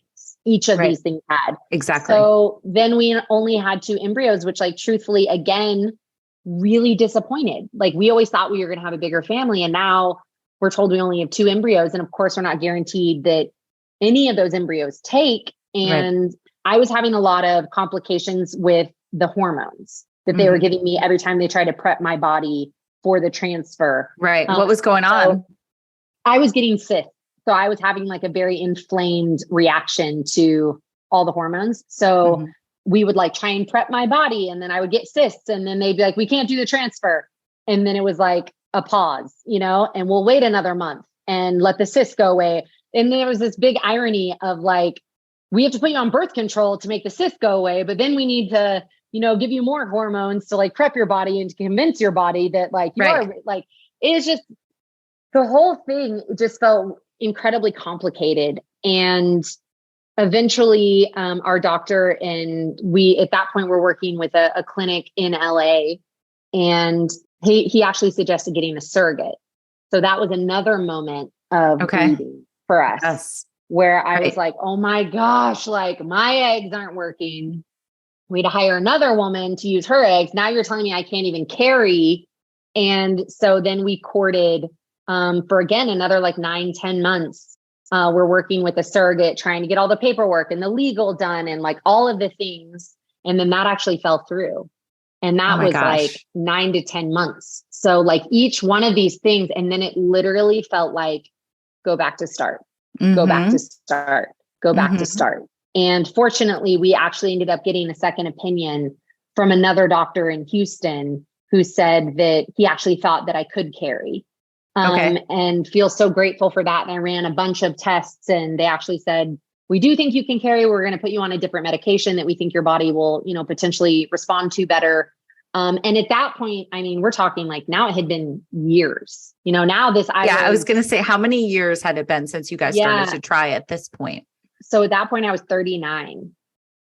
each of these things had. Exactly. So then we only had 2 embryos, which like truthfully, again, really disappointed. Like we always thought we were going to have a bigger family. And now we're told we only have 2 embryos. And of course, we're not guaranteed that any of those embryos take. And I was having a lot of complications with the hormones that they were giving me every time they tried to prep my body for the transfer. Right. What was going on? So I was getting cysts. So I was having like a very inflamed reaction to all the hormones. So we would like try and prep my body, and then I would get cysts, and then they'd be like, we can't do the transfer. And then it was like a pause, and we'll wait another month and let the cysts go away. And there was this big irony of like, we have to put you on birth control to make the cysts go away, but then we need to, give you more hormones to like prep your body and to convince your body that like you are like, it's just, the whole thing just felt incredibly complicated. And eventually our doctor and we, at that point, were working with a clinic in LA, and he actually suggested getting a surrogate. So that was another moment of bleeding for us, where I was like, oh my gosh, like my eggs aren't working. We had to hire another woman to use her eggs. Now you're telling me I can't even carry. And so then we courted for again, another like 9-10 months. We're working with a surrogate, trying to get all the paperwork and the legal done and like all of the things. And then that actually fell through. And that was like 9 to 10 months. So like each one of these things, and then it literally felt like, go back to start, go back to start, go back to start. And fortunately, we actually ended up getting a second opinion from another doctor in Houston who said that he actually thought that I could carry. And feel so grateful for that. And I ran a bunch of tests, and they actually said, we do think you can carry. We're going to put you on a different medication that we think your body will, potentially respond to better. And at that point, I mean, we're talking like now it had been years, now this, I was going to say, how many years had it been since you guys started to try at this point? So at that point I was 39.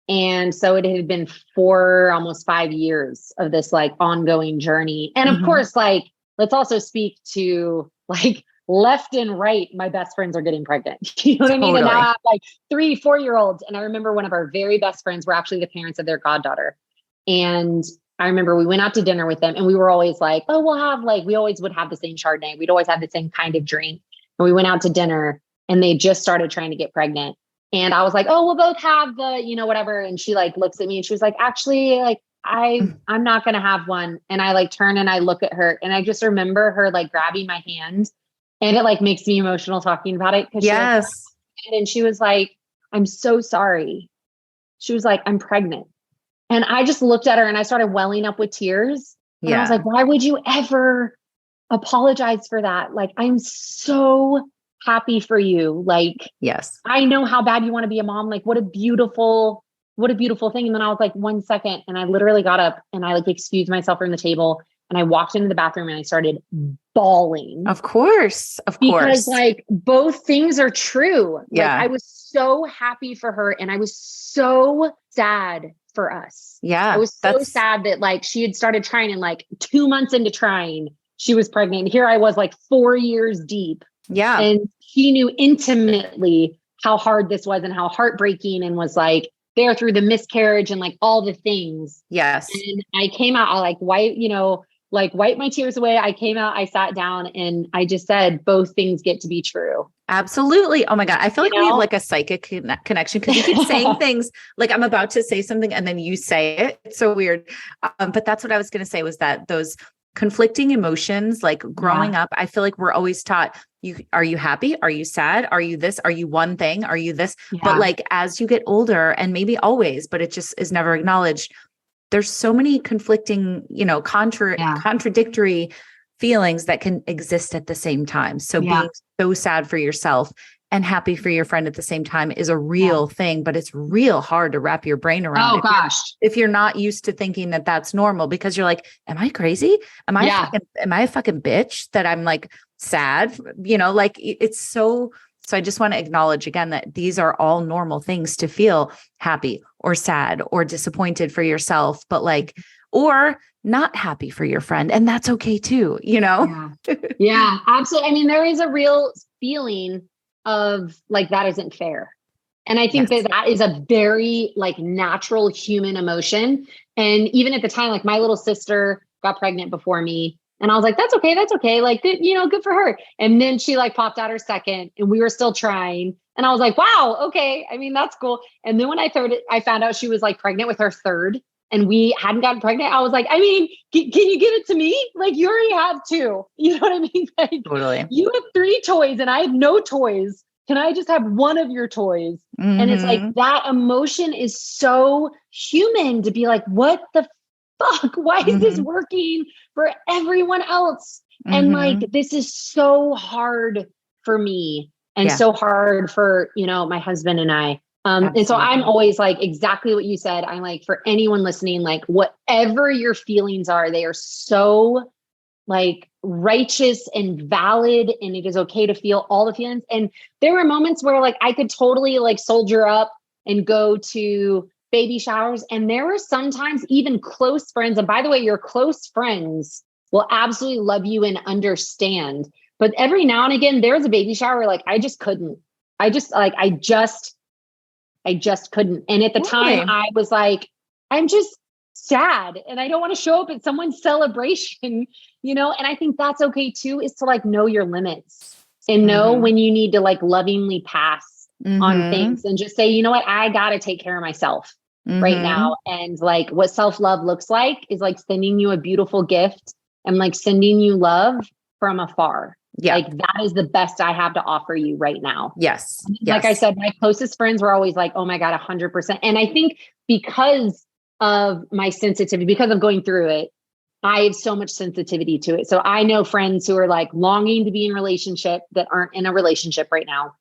And so it had been 4, almost 5 years of this like ongoing journey. And of course, like, let's also speak to like left and right, my best friends are getting pregnant. You know what I mean? And now I have like 3-4-year-olds. And I remember one of our very best friends were actually the parents of their goddaughter. And I remember we went out to dinner with them, and we were always like, oh, we'll have like, we always would have the same Chardonnay. We'd always have the same kind of drink. And we went out to dinner, and they just started trying to get pregnant. And I was like, oh, we'll both have the, whatever. And she like looks at me and she was like, actually, like, I'm not going to have one. And I like turn and I look at her, and I just remember her like grabbing my hand, and it like makes me emotional talking about it. And she was like, I'm so sorry. She was like, I'm pregnant. And I just looked at her and I started welling up with tears. And I was like, why would you ever apologize for that? Like, I'm so happy for you. Like, I know how bad you want to be a mom. Like, what a beautiful thing. And then I was like, 1 second. And I literally got up and I like excused myself from the table, and I walked into the bathroom and I started bawling. Of course. Because like both things are true. Like I was so happy for her, and I was so sad for us. I was so sad that like she had started trying, and like 2 months into trying, she was pregnant. Here I was like 4 years deep. And she knew intimately how hard this was and how heartbreaking, and was like there through the miscarriage and like all the things. And I came out like, why, like wiped my tears away. I came out, I sat down, and I just said, both things get to be true. Absolutely. Oh my God. I feel like we have like a psychic connection because you keep saying things like I'm about to say something and then you say it. It's so weird. But that's what I was going to say was that those conflicting emotions, like growing up, I feel like we're always taught are you happy? Are you sad? Are you this? Are you one thing? Are you this? But like, as you get older, and maybe always, but it just is never acknowledged. There's so many conflicting, contradictory feelings that can exist at the same time. So being so sad for yourself and happy for your friend at the same time is a real thing, but it's real hard to wrap your brain around. Oh gosh. If you're not used to thinking that that's normal, because you're like, am I crazy? Am I a fucking bitch that I'm like sad? Like it's so I just want to acknowledge again that these are all normal things to feel happy or sad or disappointed for yourself, but like, or not happy for your friend. And that's okay too, Yeah, absolutely. I mean, there is a real feeling of like, that isn't fair. And I think that is a very like natural human emotion. And even at the time, like my little sister got pregnant before me, and I was like, that's okay. Like, good, good for her. And then she like popped out her second, and we were still trying. And I was like, wow, okay. I mean, that's cool. And then when I found out she was like pregnant with her third, and we hadn't gotten pregnant, I was like, I mean, can you give it to me? Like, you already have two. You know what I mean? Like, totally. You have 3 toys and I have no toys. Can I just have one of your toys? Mm-hmm. And it's like, that emotion is so human to be like, what the fuck? Why is this working for everyone else? And like, this is so hard for me and so hard for, my husband and I. And so I'm always like, exactly what you said. I'm like, for anyone listening, like whatever your feelings are, they are so like righteous and valid, and it is okay to feel all the feelings. And there were moments where like, I could totally like soldier up and go to baby showers. And there were sometimes even close friends. And by the way, your close friends will absolutely love you and understand. But every now and again, there's a baby shower where like, I just couldn't. I just couldn't. And at the time I was like, I'm just sad and I don't want to show up at someone's celebration, and I think that's okay too, is to like know your limits and know when you need to like lovingly pass on things and just say, you know what, I got to take care of myself right now. And like what self-love looks like is like sending you a beautiful gift and like sending you love from afar. Yeah. Like that is the best I have to offer you right now. Yes. Like I said, my closest friends were always like, oh my God, 100%. And I think because of my sensitivity, because of going through it, I have so much sensitivity to it. So I know friends who are like longing to be in a relationship that aren't in a relationship right now,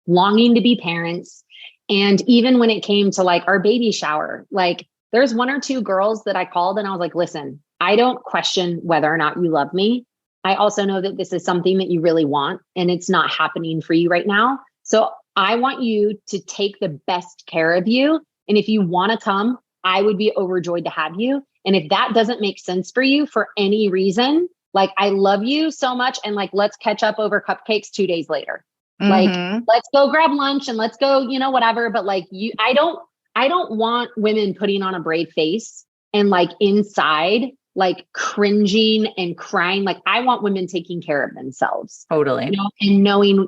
longing to be parents. And even when it came to like our baby shower, like there's 1 or 2 girls that I called and I was like, listen, I don't question whether or not you love me. I also know that this is something that you really want and it's not happening for you right now. So I want you to take the best care of you. And if you want to come, I would be overjoyed to have you. And if that doesn't make sense for you for any reason, like I love you so much. And like, let's catch up over cupcakes 2 days later. Like, let's go grab lunch and let's go, whatever. But like I don't want women putting on a brave face and like inside, like cringing and crying. Like I want women taking care of themselves. Totally. And knowing,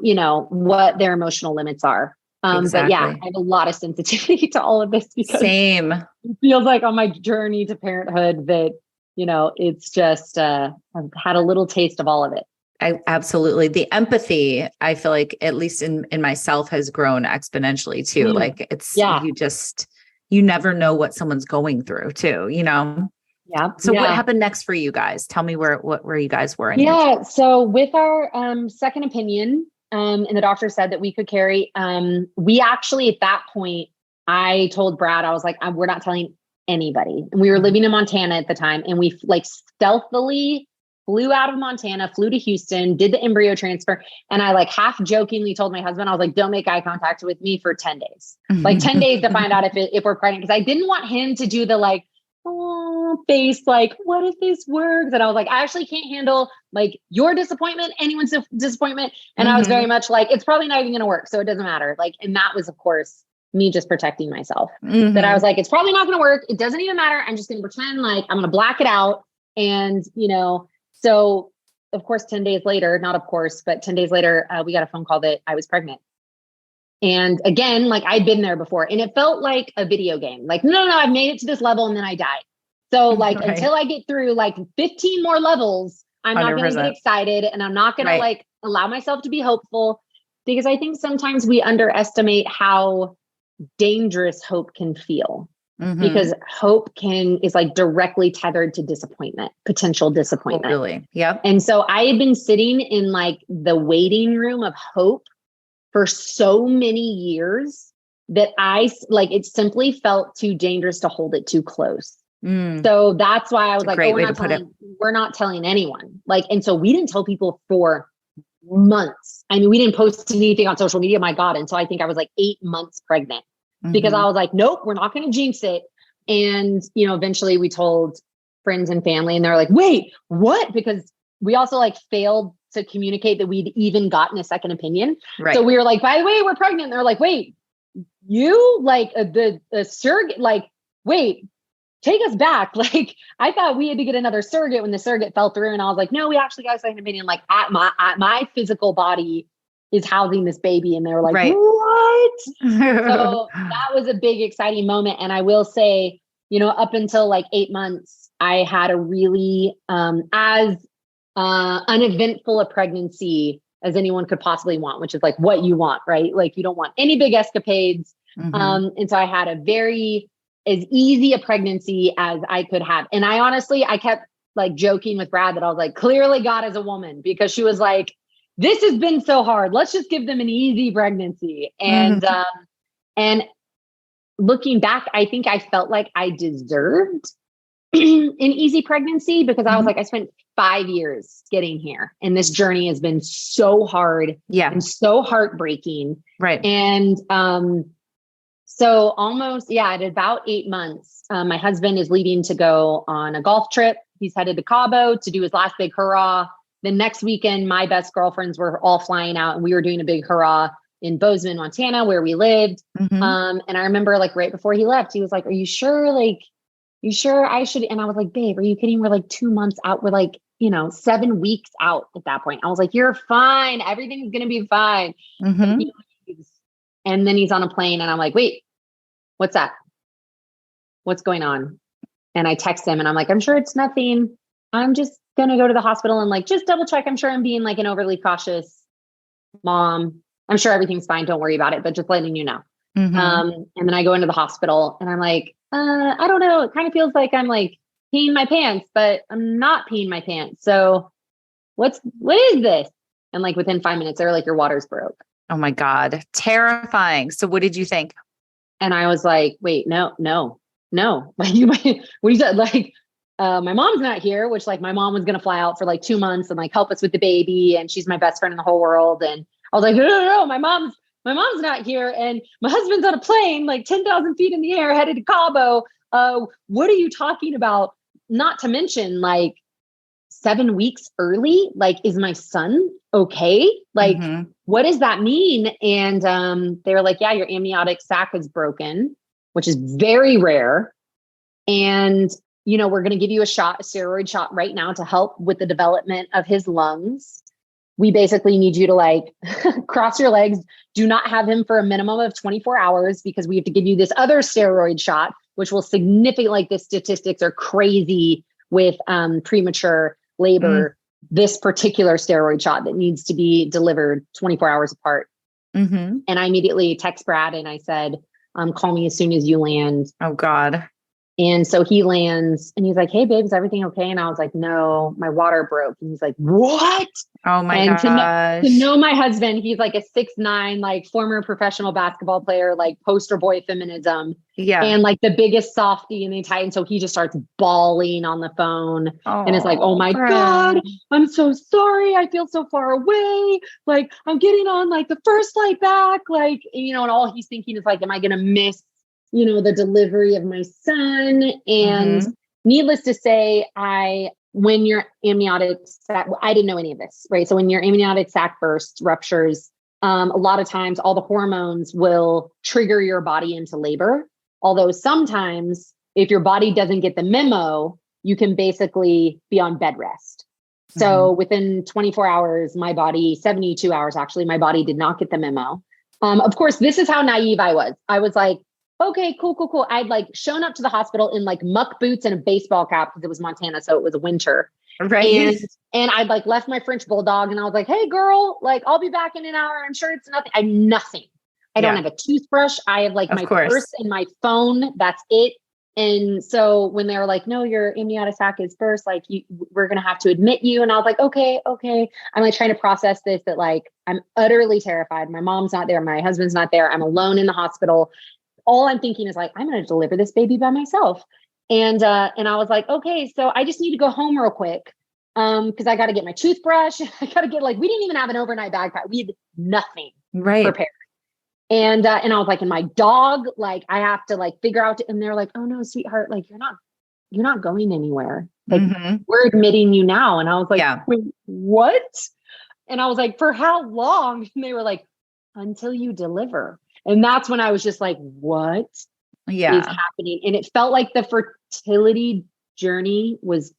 what their emotional limits are. Exactly. But yeah, I have a lot of sensitivity to all of this because it feels like on my journey to parenthood that, it's just, I've had a little taste of all of it. Absolutely. The empathy, I feel like at least in myself has grown exponentially too. Like it's, you never know what someone's going through too, Yeah. So what happened next for you guys? Tell me where you guys were. So with our second opinion, and the doctor said that we could carry, we actually, at that point, I told Brad, I was like, we're not telling anybody. And we were living in Montana at the time. And we like stealthily flew out of Montana, flew to Houston, did the embryo transfer. And I like half jokingly told my husband, I was like, don't make eye contact with me for 10 days, like 10 days to find out if we're pregnant. Cause I didn't want him to do the like, face, like, what if this works? And I was like, I actually can't handle like your disappointment, anyone's disappointment. And I was very much like, it's probably not even going to work. So it doesn't matter. Like, and that was, of course, me just protecting myself. That I was like, it's probably not going to work. It doesn't even matter. I'm just going to pretend like I'm going to black it out. And, so of course, 10 days later, not of course, but 10 days later, we got a phone call that I was pregnant. And again, like I'd been there before and it felt like a video game. Like, no, I've made it to this level and then I died. So like, Right. until I get through like 15 more levels, I'm not going to 100%. get excited and I'm not going to like allow myself to be hopeful, because I think sometimes we underestimate how dangerous hope can feel. Because hope is like directly tethered to disappointment, potential disappointment. Really? Yep. And so I had been sitting in like the waiting room of hope for so many years that it simply felt too dangerous to hold it too close. So that's why I was like, we're not telling anyone. Like, and so we didn't tell people for months. I mean, we didn't post anything on social media, my God. And so I think I was like 8 months pregnant. Because I was like, nope, we're not going to jinx it. And, eventually we told friends and family and they're like, wait, what? Because we also like failed to communicate that we'd even gotten a second opinion. Right. So we were like, by the way, we're pregnant. And they're like, wait, you like the surrogate, like, wait, take us back. Like, I thought we had to get another surrogate when the surrogate fell through. And I was like, no, we actually got a second opinion. Like at my physical body is housing this baby. And they were like, what? So that was a big, exciting moment. And I will say, up until like 8 months, I had a really, as uneventful a pregnancy as anyone could possibly want, which is like what you want, right? Like you don't want any big escapades. And so I had as easy a pregnancy as I could have. And I kept like joking with Brad that I was like, clearly God is a woman, because she was like, this has been so hard. Let's just give them an easy pregnancy. And, and looking back, I think I felt like I deserved an easy pregnancy, because I was like, I spent 5 years getting here and this journey has been so hard and so heartbreaking. Right. And, so almost, at about 8 months, my husband is leaving to go on a golf trip. He's headed to Cabo to do his last big hurrah. The next weekend, my best girlfriends were all flying out and we were doing a big hurrah in Bozeman, Montana, where we lived. And I remember like right before he left, he was like, are you sure? Like, you sure I should? And I was like, babe, are you kidding? We're like 2 months out. We're like, 7 weeks out at that point. I was like, you're fine. Everything's going to be fine. And then he's on a plane and I'm like, wait, what's that? What's going on? And I text him and I'm like, I'm sure it's nothing. I'm just going to go to the hospital and like, just double check. I'm sure I'm being like an overly cautious mom. I'm sure everything's fine. Don't worry about it, but just letting you know. And then I go into the hospital and I'm like, I don't know. It kind of feels like I'm like peeing my pants, but I'm not peeing my pants. So what is this? And like within 5 minutes, they're like, your water's broke. Oh my God. Terrifying. So what did you think? And I was like, wait, no. Like what are you like, my mom's not here, which like my mom was going to fly out for like 2 months and like help us with the baby. And she's my best friend in the whole world. And I was like, no, my mom's not here. And my husband's on a plane, like 10,000 feet in the air headed to Cabo. What are you talking about? Not to mention like 7 weeks early, like, is my son okay? Like, what does that mean? And they were like, yeah, your amniotic sac is broken, which is very rare. And, we're going to give you a steroid shot right now to help with the development of his lungs. We basically need you to like cross your legs. Do not have him for a minimum of 24 hours because we have to give you this other steroid shot, which will significantly, like the statistics are crazy with premature labor. This particular steroid shot that needs to be delivered 24 hours apart. And I immediately text Brad and I said, call me as soon as you land. Oh God. And so he lands and he's like, hey babe, is everything okay? And I was like, no, my water broke. And he's like, what? Oh my gosh. To know my husband, he's like a 6'9", like former professional basketball player, like poster boy feminism. Yeah. And like the biggest softie in the entire. And so he just starts bawling on the phone and it's like, oh my God, I'm so sorry. I feel so far away. Like I'm getting on like the first flight back. Like, and all he's thinking is like, am I going to miss, the delivery of my son? And needless to say, when your amniotic sac, I didn't know any of this, right? So when your amniotic sac bursts, ruptures, a lot of times all the hormones will trigger your body into labor. Although sometimes if your body doesn't get the memo, you can basically be on bed rest. So within 24 hours, 72 hours, actually, my body did not get the memo. Of course, this is how naive I was. I was like, okay, cool. I'd like shown up to the hospital in like muck boots and a baseball cap because it was Montana. So it was winter. Right. And I'd like left my French bulldog and I was like, hey girl, like I'll be back in an hour. I'm sure it's nothing. I'm nothing. I don't have a toothbrush. I have like my purse and my phone. That's it. And so when they were like, no, your amniotic sac is burst, like we're going to have to admit you. And I was like, okay. I'm like trying to process this, that like, I'm utterly terrified. My mom's not there. My husband's not there. I'm alone in the hospital. All I'm thinking is like, I'm going to deliver this baby by myself. And I was like, okay, so I just need to go home real quick. Cause I got to get my toothbrush. I got to get we didn't even have an overnight backpack. We had nothing prepared. And I was like, and my dog, like I have to like figure out, and they're like, oh no, sweetheart, like you're not going anywhere. Like we're admitting you now. And I was like, wait, what? And I was like, for how long? And they were like, until you deliver. And that's when I was just like, what is happening? And it felt like the fertility journey was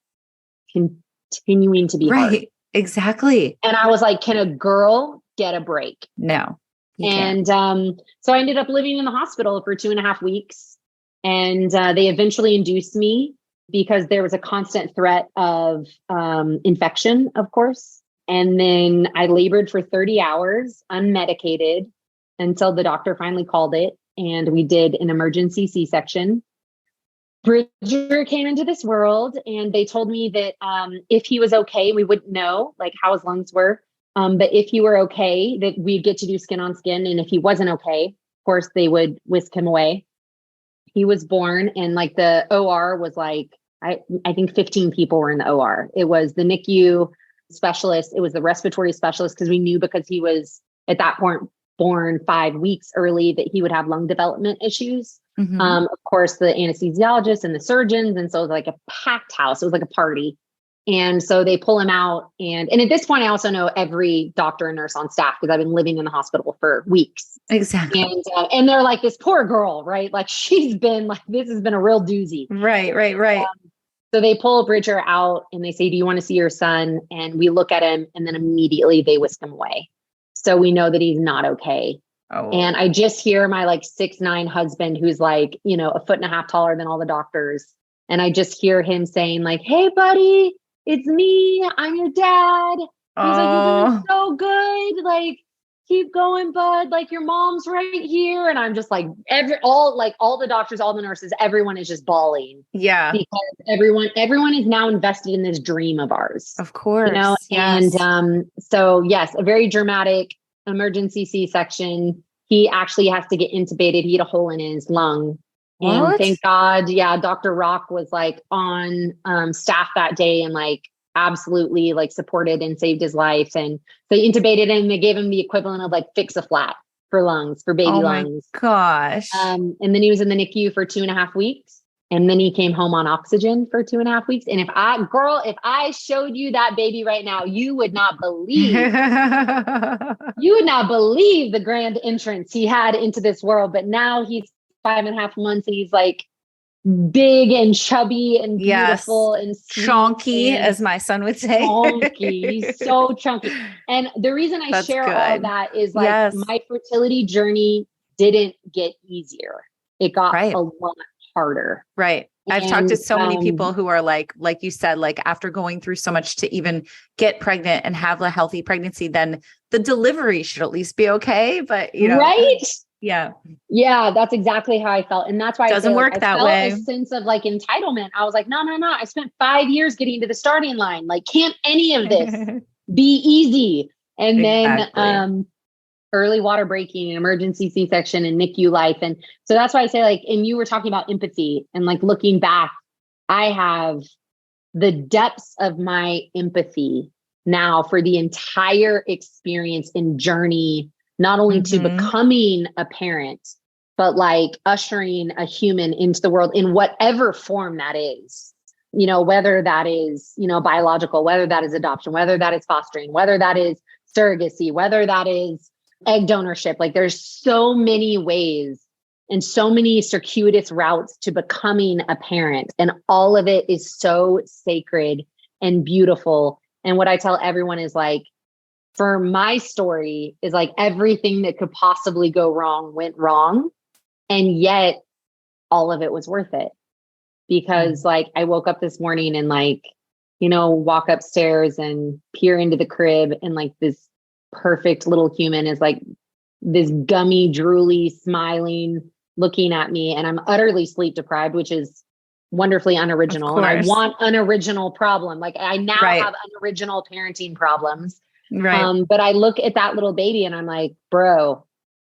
continuing to be hard. Exactly. And I was like, can a girl get a break? No. And so I ended up living in the hospital for 2.5 weeks. And they eventually induced me because there was a constant threat of infection, of course. And then I labored for 30 hours unmedicated until the doctor finally called it. And we did an emergency C-section. Bridger came into this world and they told me that if he was okay, we wouldn't know like how his lungs were. But if he were okay, that we'd get to do skin on skin. And if he wasn't okay, of course, they would whisk him away. He was born and like the OR was like, I think 15 people were in the OR. It was the NICU specialist. It was the respiratory specialist because we knew because he was at that point born 5 weeks early that he would have lung development issues. Of course, the anesthesiologist and the surgeons. And so it was like a packed house. It was like a party. And so they pull him out. And at this point, I also know every doctor and nurse on staff because I've been living in the hospital for weeks. Exactly. And they're like, this poor girl, right? Like she's been like, this has been a real doozy. Right. So they pull Bridger out and they say, do you want to see your son? And we look at him and then immediately they whisk him away. So we know that he's not okay. Oh. And I just hear my like 6'9" husband, who's like, 1.5 feet taller than all the doctors. And I just hear him saying like, hey buddy, it's me. I'm your dad. He's like, you're doing so good. Like, keep going, bud. Like your mom's right here. And I'm just like, all the doctors, all the nurses, everyone is just bawling. Yeah. Because everyone is now invested in this dream of ours. Of course. Yes. And so yes, a very dramatic emergency C-section. He actually has to get intubated. He had a hole in his lung. What? And thank God, Dr. Rock was like on staff that day and like absolutely like supported and saved his life. And they intubated him. They gave him the equivalent of like fix-a-flat for lungs, for baby lungs. Oh my gosh. And then he was in the NICU for 2.5 weeks. And then he came home on oxygen for 2.5 weeks. And if I showed you that baby right now, you would not believe, the grand entrance he had into this world. But now he's 5.5 months and he's like big and chubby and beautiful and chunky, as my son would say. Chunky. He's so chunky. And the reason I share all of that is like my fertility journey didn't get easier. It got a lot harder. Right. I've talked to so many people who are like you said, like after going through so much to even get pregnant and have a healthy pregnancy, then the delivery should at least be okay. But right. Yeah. Yeah. That's exactly how I felt. And that's why it doesn't work that way. A sense of like entitlement. I was like, no. I spent 5 years getting to the starting line. Like, can't any of this be easy? And then, early water breaking, emergency C-section and NICU life. And so that's why I say like, and you were talking about empathy and like looking back, I have the depths of my empathy now for the entire experience and journey, not only to becoming a parent, but like ushering a human into the world in whatever form that is, whether that is, biological, whether that is adoption, whether that is fostering, whether that is surrogacy, whether that is egg donorship. Like there's so many ways and so many circuitous routes to becoming a parent. And all of it is so sacred and beautiful. And what I tell everyone is like, for my story is like everything that could possibly go wrong went wrong. And yet all of it was worth it, because like I woke up this morning and like, walk upstairs and peer into the crib, and like this perfect little human is like this gummy, drooly, smiling, looking at me, and I'm utterly sleep deprived, which is wonderfully unoriginal. And I want unoriginal problem. Like I now have unoriginal parenting problems. Right. But I look at that little baby and I'm like, bro,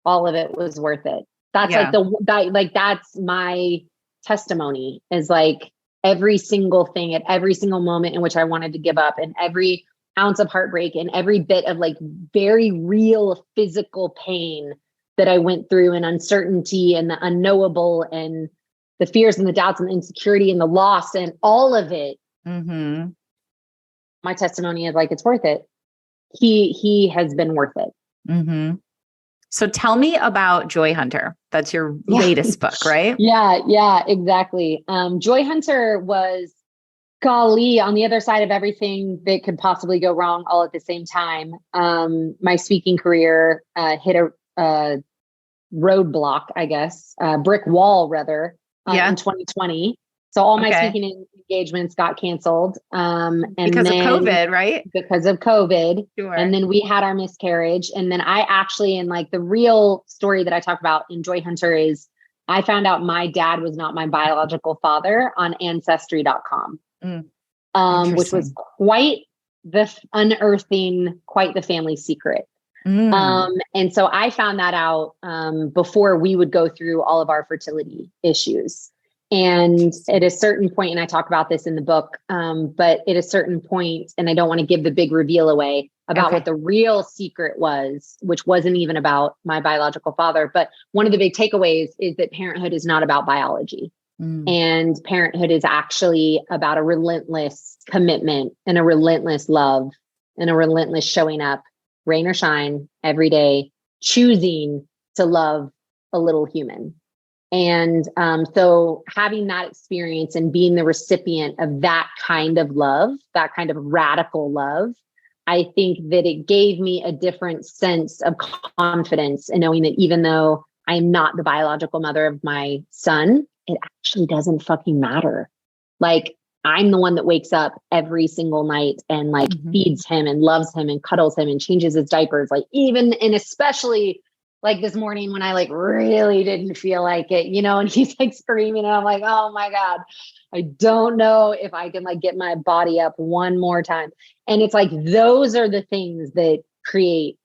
all of it was worth it. That's that's my testimony, is like every single thing at every single moment in which I wanted to give up, and every ounce of heartbreak and every bit of like very real physical pain that I went through, and uncertainty and the unknowable and the fears and the doubts and the insecurity and the loss and all of it. Mm-hmm. My testimony is like, it's worth it. He has been worth it. Mm-hmm. So tell me about Joy Hunter. That's your latest book, right? Yeah, exactly. Joy Hunter was, golly, on the other side of everything that could possibly go wrong all at the same time. My speaking career hit a roadblock, I guess, brick wall rather, in 2020. So all my speaking engagements got canceled. And because of COVID, right? Because of COVID. Sure. And then we had our miscarriage. And then I actually, and like the real story that I talk about in Joy Hunter is I found out my dad was not my biological father on ancestry.com, which was quite the unearthing, quite the family secret. And so I found that out before we would go through all of our fertility issues. And at a certain point, and I talk about this in the book, but at a certain point, and I don't want to give the big reveal away about what the real secret was, which wasn't even about my biological father. But one of the big takeaways is that parenthood is not about biology. And parenthood is actually about a relentless commitment and a relentless love and a relentless showing up, rain or shine, every day, choosing to love a little human. And so having that experience and being the recipient of that kind of love, that kind of radical love, I think that it gave me a different sense of confidence in knowing that even though I'm not the biological mother of my son, it actually doesn't fucking matter. Like, I'm the one that wakes up every single night and like feeds him and loves him and cuddles him and changes his diapers. Like, even and especially like this morning when I like really didn't feel like it, and he's like screaming and I'm like, oh my God, I don't know if I can like get my body up one more time. And it's like, those are the things that create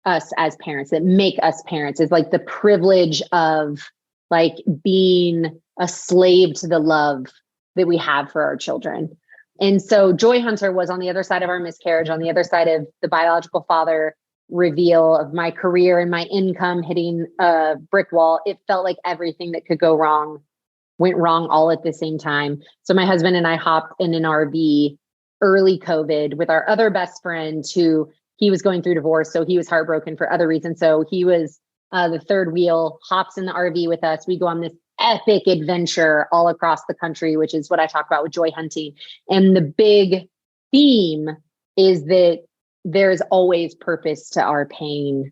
us as parents, that make us parents, is like the privilege of like being a slave to the love that we have for our children. And so Joy Hunter was on the other side of our miscarriage, on the other side of the biological father reveal of my career and my income hitting a brick wall. It felt like everything that could go wrong went wrong all at the same time. So my husband and I hopped in an RV early COVID with our other best friend, who he was going through divorce. So he was heartbroken for other reasons. So he was the third wheel, hops in the RV with us. We go on this epic adventure all across the country, which is what I talk about with joy hunting. And the big theme is that there's always purpose to our pain,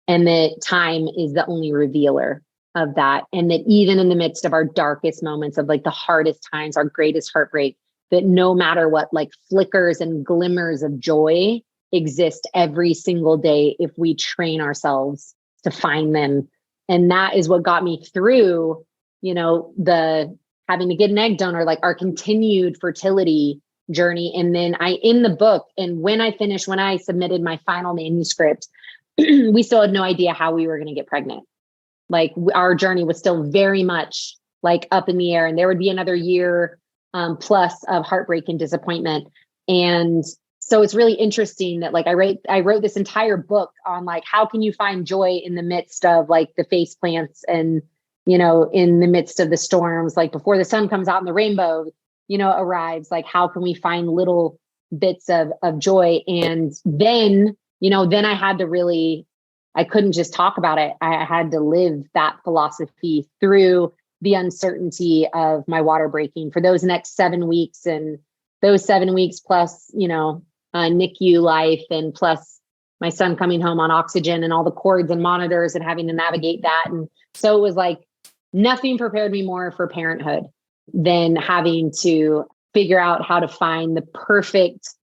and that time is the only revealer of that. And that even in the midst of our darkest moments, of like the hardest times, our greatest heartbreak, that no matter what, like flickers and glimmers of joy exist every single day if we train ourselves to find them. And that is what got me through, the having to get an egg donor, like our continued fertility journey. And then in the book, and when I submitted my final manuscript, we still had no idea how we were going to get pregnant. Like our journey was still very much like up in the air, and there would be another year plus of heartbreak and disappointment. And so it's really interesting that like I wrote this entire book on like, how can you find joy in the midst of like the face plants and, in the midst of the storms, like before the sun comes out and the rainbow, arrives, like how can we find little bits of joy? And then I had to really I couldn't just talk about it. I had to live that philosophy through the uncertainty of my water breaking for those next 7 weeks, and those 7 weeks plus, NICU life, and plus my son coming home on oxygen and all the cords and monitors and having to navigate that. And so it was like nothing prepared me more for parenthood than having to figure out how to find the perfect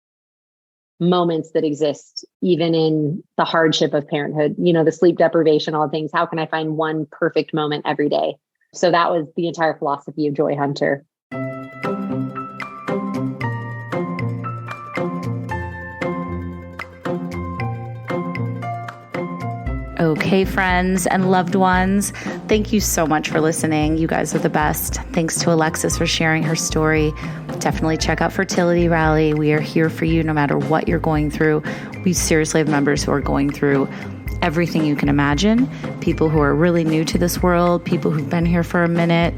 moments that exist, even in the hardship of parenthood, the sleep deprivation, all the things. How can I find one perfect moment every day? So that was the entire philosophy of Joy Hunter. Okay, friends and loved ones, thank you so much for listening. You guys are the best. Thanks to Alexis for sharing her story. Definitely check out Fertility Rally. We are here for you no matter what you're going through. We seriously have members who are going through everything you can imagine. People who are really new to this world, people who've been here for a minute,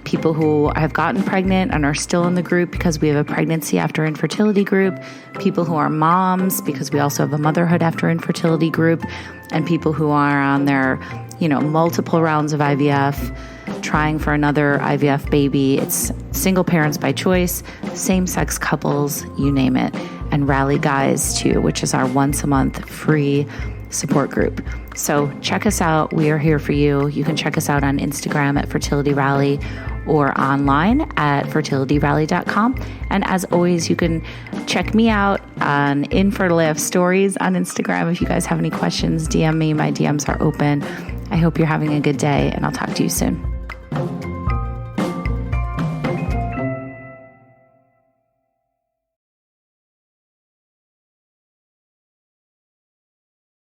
people who have gotten pregnant and are still in the group because we have a pregnancy after infertility group, people who are moms because we also have a motherhood after infertility group, and people who are on their, multiple rounds of IVF, trying for another IVF baby. It's single parents by choice, same-sex couples, you name it, and Rally Guys too, which is our once a month free support group. So check us out. We are here for you. You can check us out on Instagram at Fertility Rally or online at fertilityrally.com. And as always, you can check me out on Infertile Stories on Instagram. If you guys have any questions, DM me. My DMs are open. I hope you're having a good day, and I'll talk to you soon.